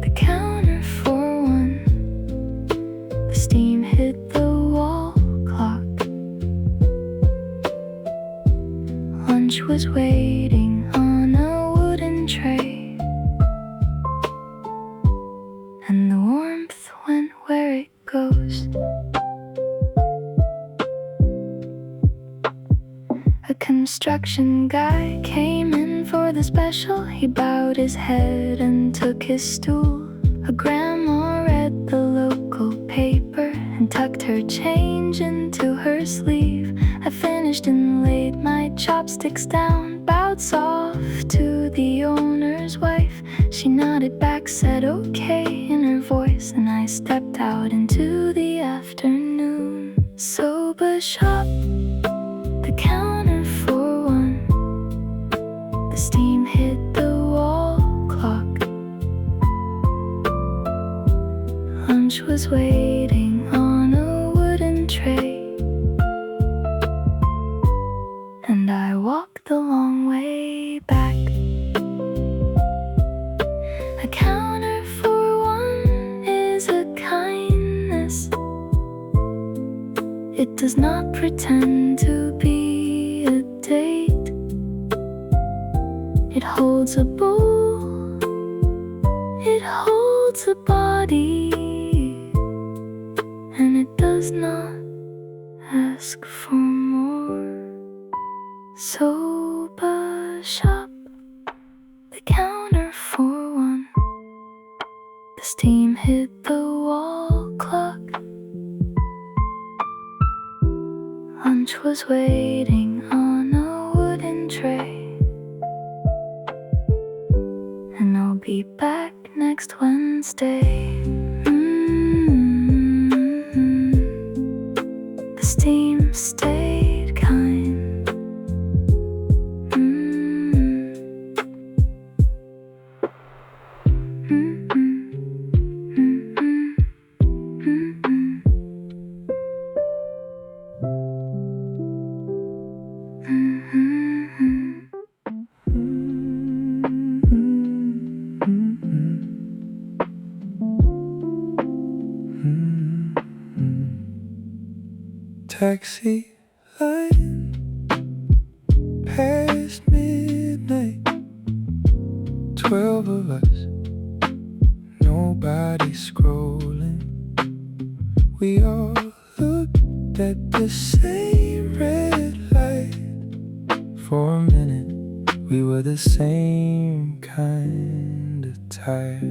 the counter for one. The steam hit the wall clock. Lunch was waiting on a wooden tray, and the warmth went where it goes. A construction guy came in for the special. He bowed his head and took his stool. A grandma read the local paper and tucked her change into her sleeve. I finished and laid my chopsticks down, bowed soft to the owner's wife. She nodded back, said okay in her voice, and I stepped out into the afternoon. Soba shop, the counter for one. The steam hit the wall clock. Lunch was waiting on a wooden tray, and I walked the long way back. A counter for one is a kindness. It does not pretend to be a date. It holds a bowl, it holds a body, and it does not ask for more. Soba shop, the counter for one. The steam hit the wall clock. Lunch was waiting on a wooden tray, and I'll be back next Wednesday. The steam stayed kind. Taxi line 12 of us, nobody scrolling. We all looked at the same red light. For a minute, we were the same kind of tired.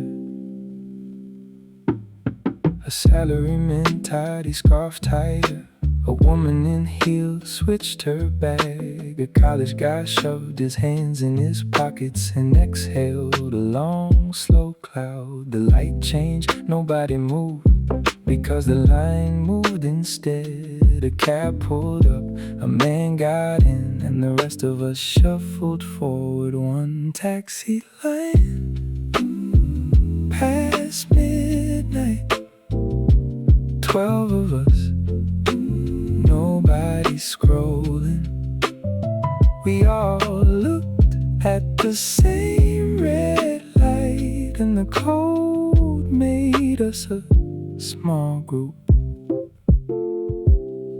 A salaryman tied his scarf tighter. A woman in heels switched her bag. A college guy shoved his hands in his pockets and exhaled a long, slow cloud. The light changed, nobody moved, because the line moved instead. A cab pulled up, a man got in, and the rest of us shuffled forward one taxi line. Past midnight, 12 of us, nobody scrolling. We all looked at the same red light, and the cold made us a small group.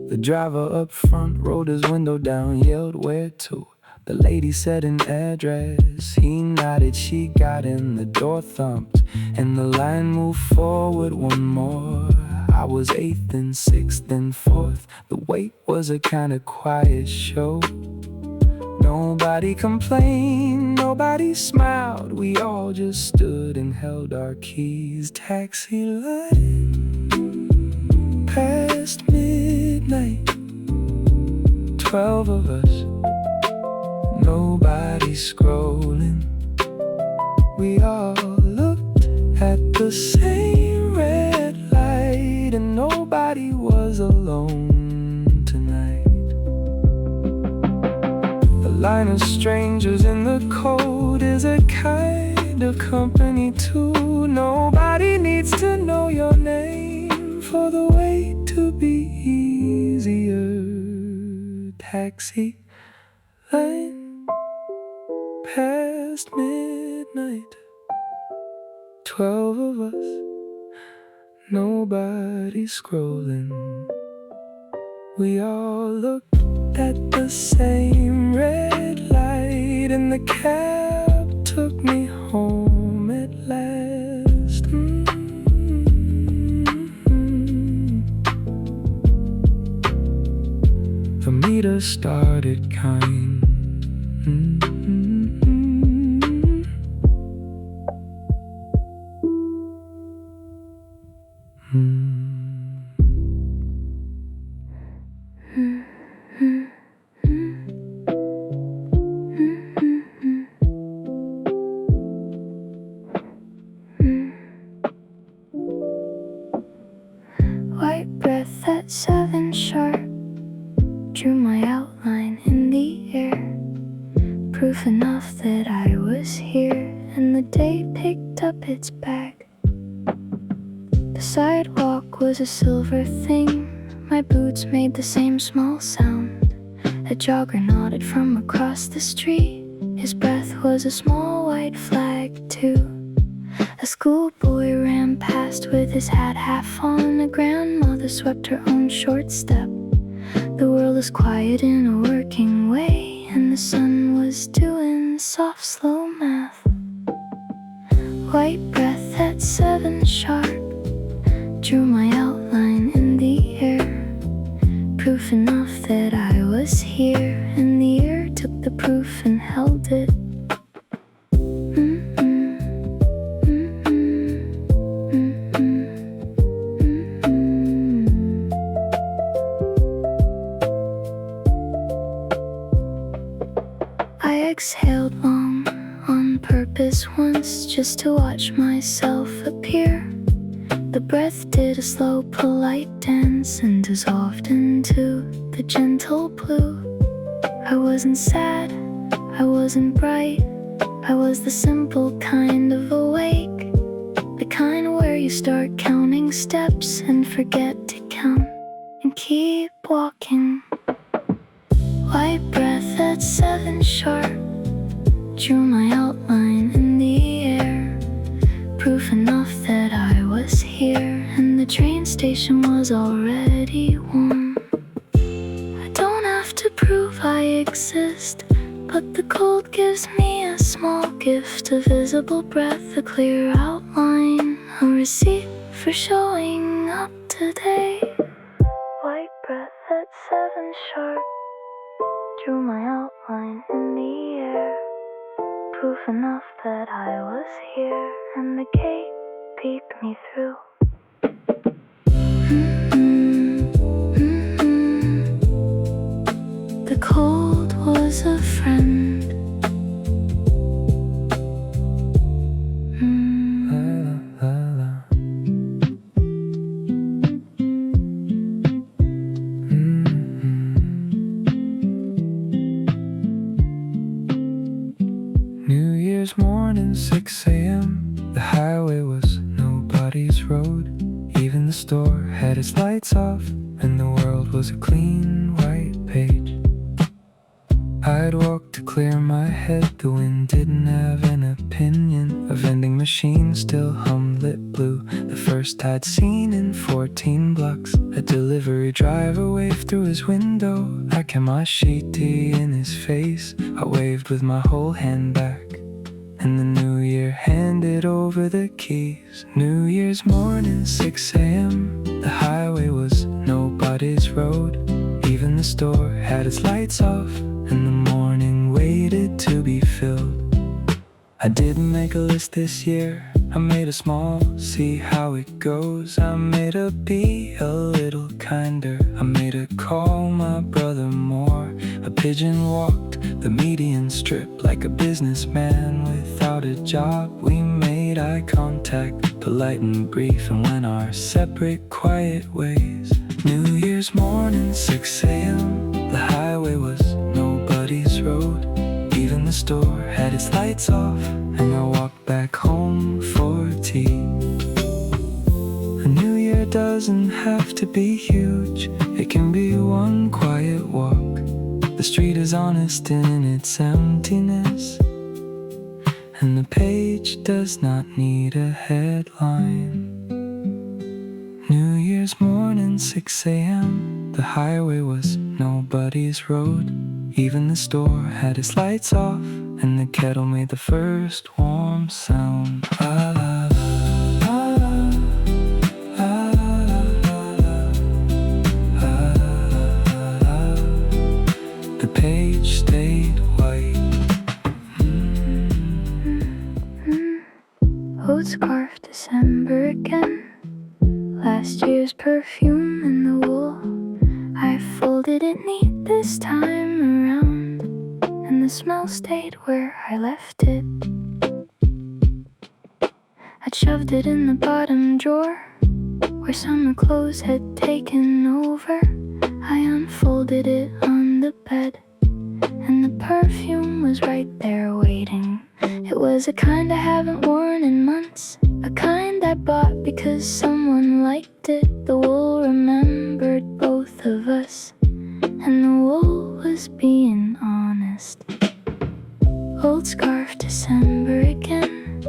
The driver up front rolled his window down, yelled where to. The lady said an address. He nodded, she got in, the door thumped, and the line moved forward one more. I was 8th and 6th and 4th. The wait was a kind of quiet show. Nobody complained, nobody smiled. We all just stood and held our keys. Taxi line, past midnight, 12 of us, nobody scrolling. We all looked at the same red light, and nobody was alone tonight. A line of strangers in the cold is a kind of company too. Nobody needs to know your name for the wait to be easier. Taxi line, past midnight, 12 of us, nobody scrolling. We all looked at the same red light, and the cab took me home at last. The meter started kind. White breath at 7 sharp, drew my outline in the air. Proof enough that I was here, and the day picked up its bag. The sidewalk was a silver thing. My boots made the same small sound. A jogger nodded from across the street. His breath was a small white flag too. A schoolboy ran past with his hat half on. A grandmother swept her own short step. The world is quiet in a working way, and the sun was doing soft, slow math. White breath at 7 sharp, drew my outline in the air. Proof enough that I was here, and the air took the proof and held it. I exhaled long on purpose once, just to watch myself appear. The breath did a slow, polite dance and dissolved into the gentle blue. I wasn't sad, I wasn't bright, I was the simple kind of awake. The kind where you start counting steps and forget to count and keep walking. White breath at 7 sharp, drew my outline in the air. Proof enough that I was here, and the train station was already warm. I don't have to prove I exist, But the cold gives me a small gift, a visible breath, a clear outline, a receipt for showing up today. White breath at 7 sharp, drew my outline in the air, proof enough that I was here, and the gate peeked me through. The cold was a friend. New Year's morning, 6 a.m. The highway was nobody's road. Even the store had its lights off, and the world was a clean white page. I'd walk to clear my head, the wind didn't have an opinion. A vending machine still hummed lit blue, the first I'd seen in 14 blocks. A delivery driver waved through his window, I kept my sheet tea in his face. I waved with my whole hand back, and the new year handed over the keys. New Year's morning, 6 a.m. The highway was nobody's road. Even the store had its lights off, and the morning waited to be filled. I didn't make a list this year, I made a small, see how it goes. I made a be a little kinder, I made a call my brother more. A pigeon walked the median strip like a businessman without a job. We made eye contact, polite and brief, and went our separate quiet ways. New Year's morning, 6 a.m. The highway was nobody's road. Even the store had its lights off, and I walked back home for tea. A new year doesn't have to be huge, it can be one quiet walk. The street is honest in its emptiness, and the page does not need a headline. New Year's morning, 6 a.m. The highway was nobody's road. Even the store had its lights off, and the kettle made the first warm sound. La la la la la la la la la. The page stayed white. Oat scarf, December again. Last year's perfume in the wool. I folded it neat this time around, and the smell stayed where I left it. I'd shoved it in the bottom drawer, where summer clothes had taken over. I unfolded it on the bed, and the perfume was right there waiting. It was a kind I haven't worn in months, a kind I bought because someone liked it. The wool remembered both of us, and the wool was being honest. Old scarf, December again.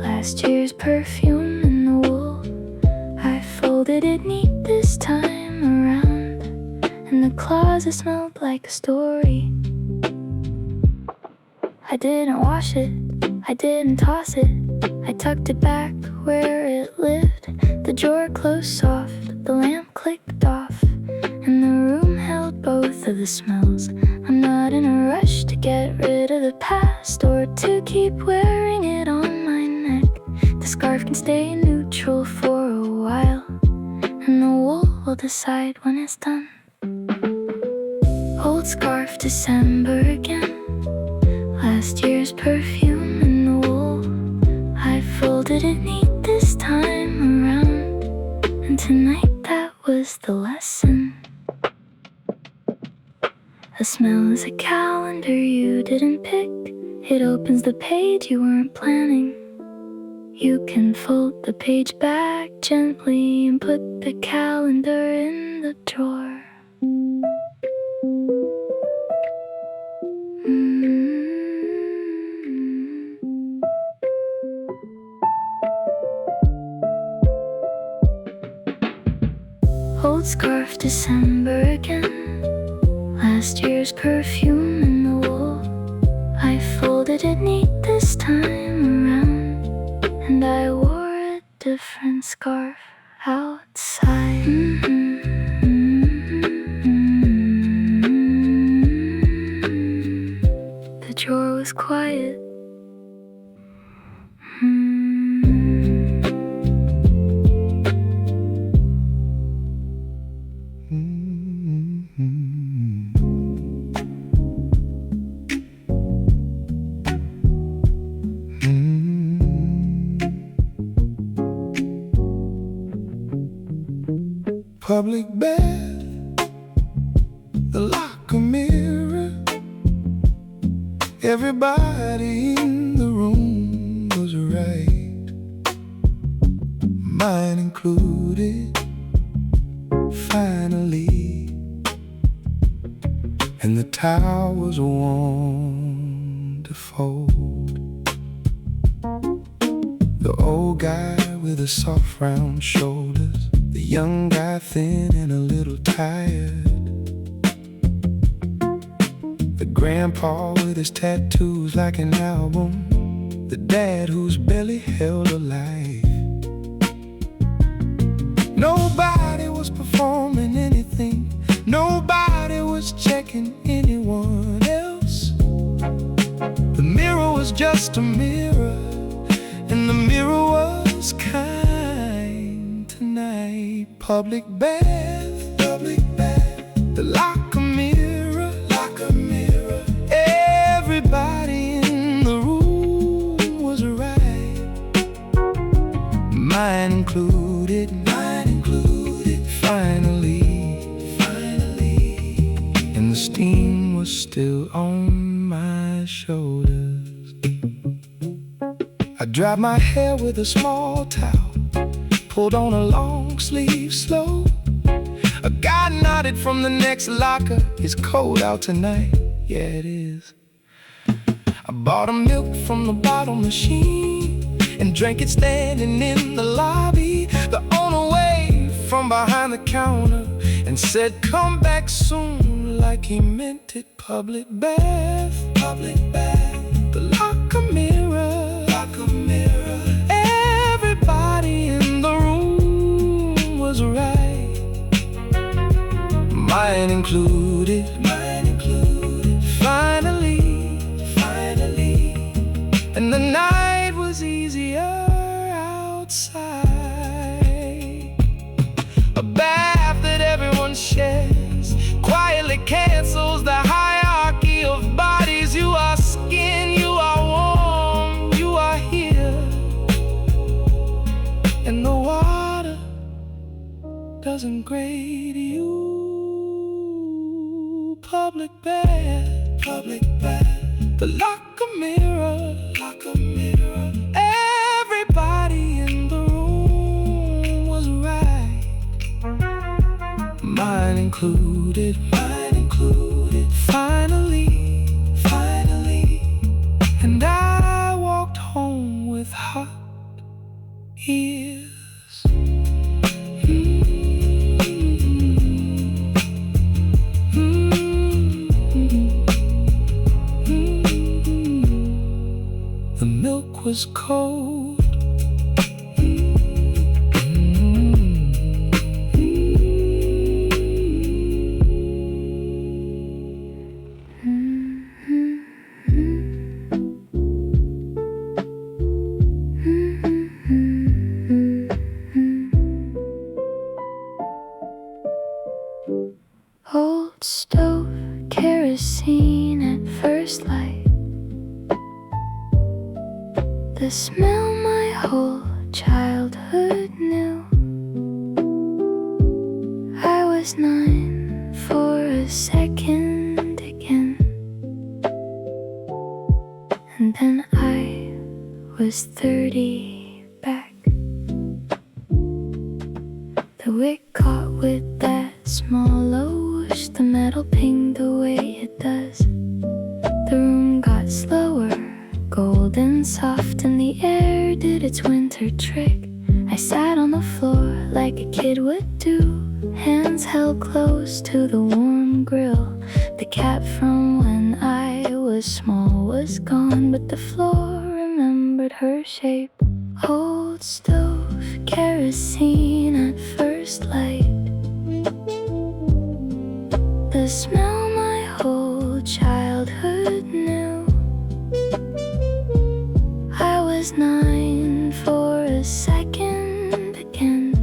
Last year's perfume in the wool. I folded it neat this time around, and the closet smelled like a story. I didn't wash it, I didn't toss it, I tucked it back where it lived. The drawer closed soft, the lamp clicked off, and the room held both of the smells. I'm not in a rush to get rid of the past, or to keep wearing it on my neck. The scarf can stay neutral for a while, and the wool will decide when it's done. Old scarf, December again. Last year's perfume in the wool. I folded it neat this time around, and tonight that was the lesson. A smell is a calendar you didn't pick. It opens the page you weren't planning. You can fold the page back gently and put the calendar in the drawer. Old scarf, December again. Last year's perfume in the wool. I folded it neat this time around, and I wore a different scarf outside. The drawer was quiet. Public bath, the locker mirror. Everybody in the room was right, mine included, finally. And the towel was warm to fold. The old guy with the soft round shoulders, the young guy thin and a little tired, the grandpa with his tattoos like an album, the dad whose belly held a life. Nobody was performing anything, nobody was checking anyone else. The mirror was just a mirror, and the mirror was kind tonight. Public bath, the locker mirror, everybody in the room was right, mine included, finally. And the steam was still on my shoulders. I dried my hair with a small towel, pulled on a long sleeve slow. A guy nodded from the next locker, it's cold out tonight, yeah it is. I bought a milk from the bottle machine and drank it standing in the lobby. The owner waved from behind the counter and said come back soon, like he meant it. Public bath, the locker mirror, everybody in the room was right, mine included, finally. And the night was easier outside. A bath that everyone shares quietly cancels the hierarchy of bodies. You are skin, you are warm, you are here, and the water doesn't grade you. Public bath, the locker mirror, everybody in the room was right, mine included, finally. And I walked home with hot ears. The milk was cold. Old stove, kerosene at first light. The smell my whole childhood knew. I was 9 for a second again, and then I was 30 back. The wick caught with that small whoosh, the metal pinged the way it does. The room got slower, golden soft, and the air did its winter trick. I sat on the floor like a kid would do, hands held close to the warm grill. The cat from when I was small was was gone, but the floor remembered her shape. Old stove, kerosene at first light. The smell my whole childhood knew. I was 9 for a second again,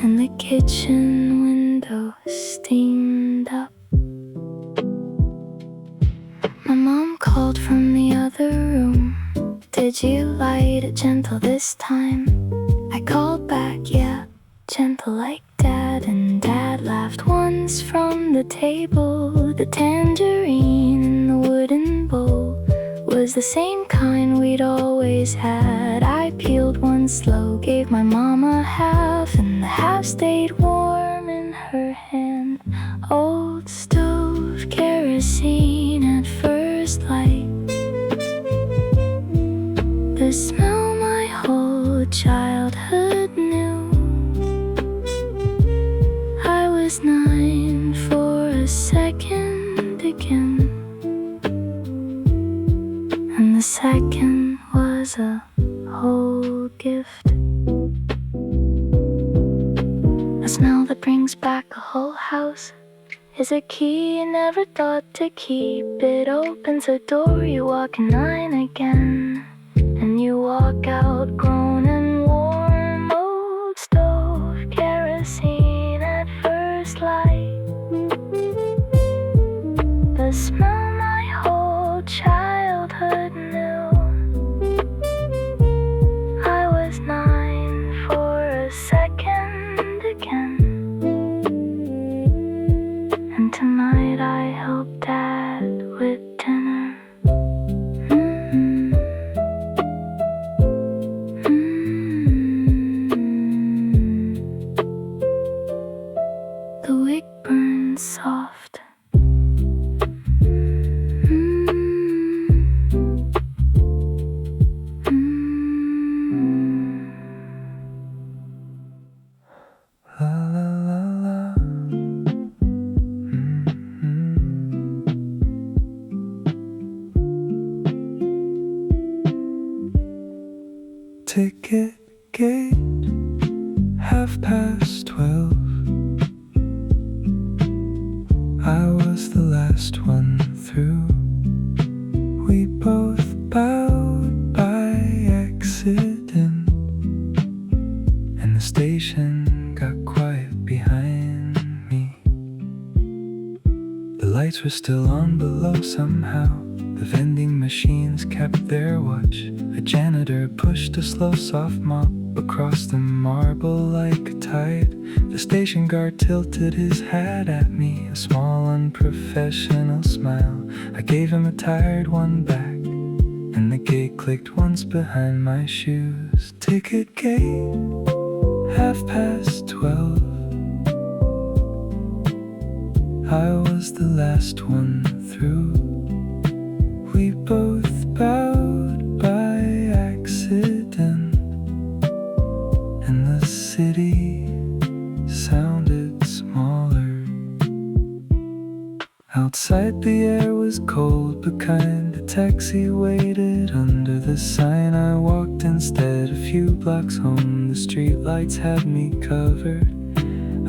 and the kitchen window steamed up. My mom called from the other room. Did you light it gentle this time? I called back, yeah, gentle like Dad. And Dad laughed once from the table. The tangerine in the wooden bowl was the same kind we'd always had. I peeled one slow, gave my mom a half, and the half stayed warm in her hand. Old stove, kerosene at first light. The smell my whole childhood knew. I was 9 for a second again, and the second was a whole gift. A smell that brings back a whole house is a key you never thought to keep. It opens a door, you walk in 9 again, and you walk out grown and warm. Old stove, kerosene at first light. The smell my whole childhood knew. I was 9 for a second again, and tonight I helped Dad with dinner. The wick burns soft. La la la la. Ticket gate, 12:30. I was the last one through. We both bowed by accident, and the station got quiet behind me. The lights were still on below somehow. The vending machines kept their watch. A janitor pushed a slow soft mop across the marble like a tide. The station guard tilted his hat at me, a small unprofessional smile. I gave him a tired one back, and the gate clicked once behind my shoes. Ticket gate, 12:30. I was the last one through. We both bowed by accident, and the city sounded smaller. Outside the air was cold but kind. A taxi waited under the sign. I walked instead a few blocks home. The street lights had me covered.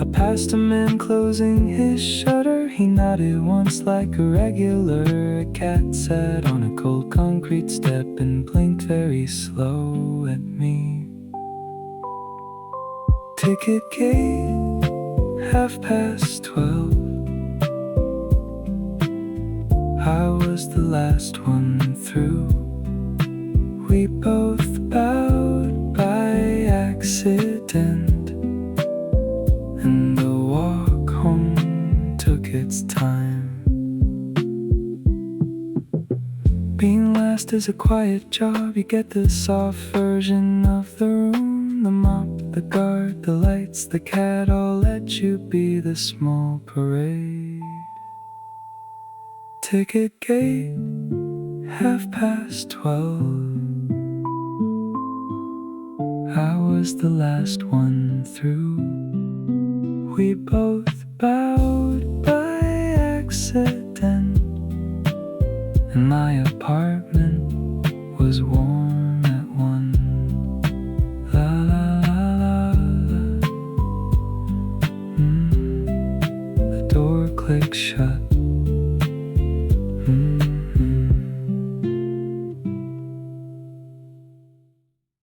I passed a man closing his shutter. He nodded once like a regular. A cat sat on a cold concrete step and blinked very slow at me. Ticket gate, 12:30. I was the last one through. We both bowed by accident, and the walk home took its time. Being last is a quiet job. You get the soft version of the room. The mop, the guard, the lights, the cat all let you be the small parade. Ticket gate, 12:30. I was the last one through. We both bowed by accident, locked shut.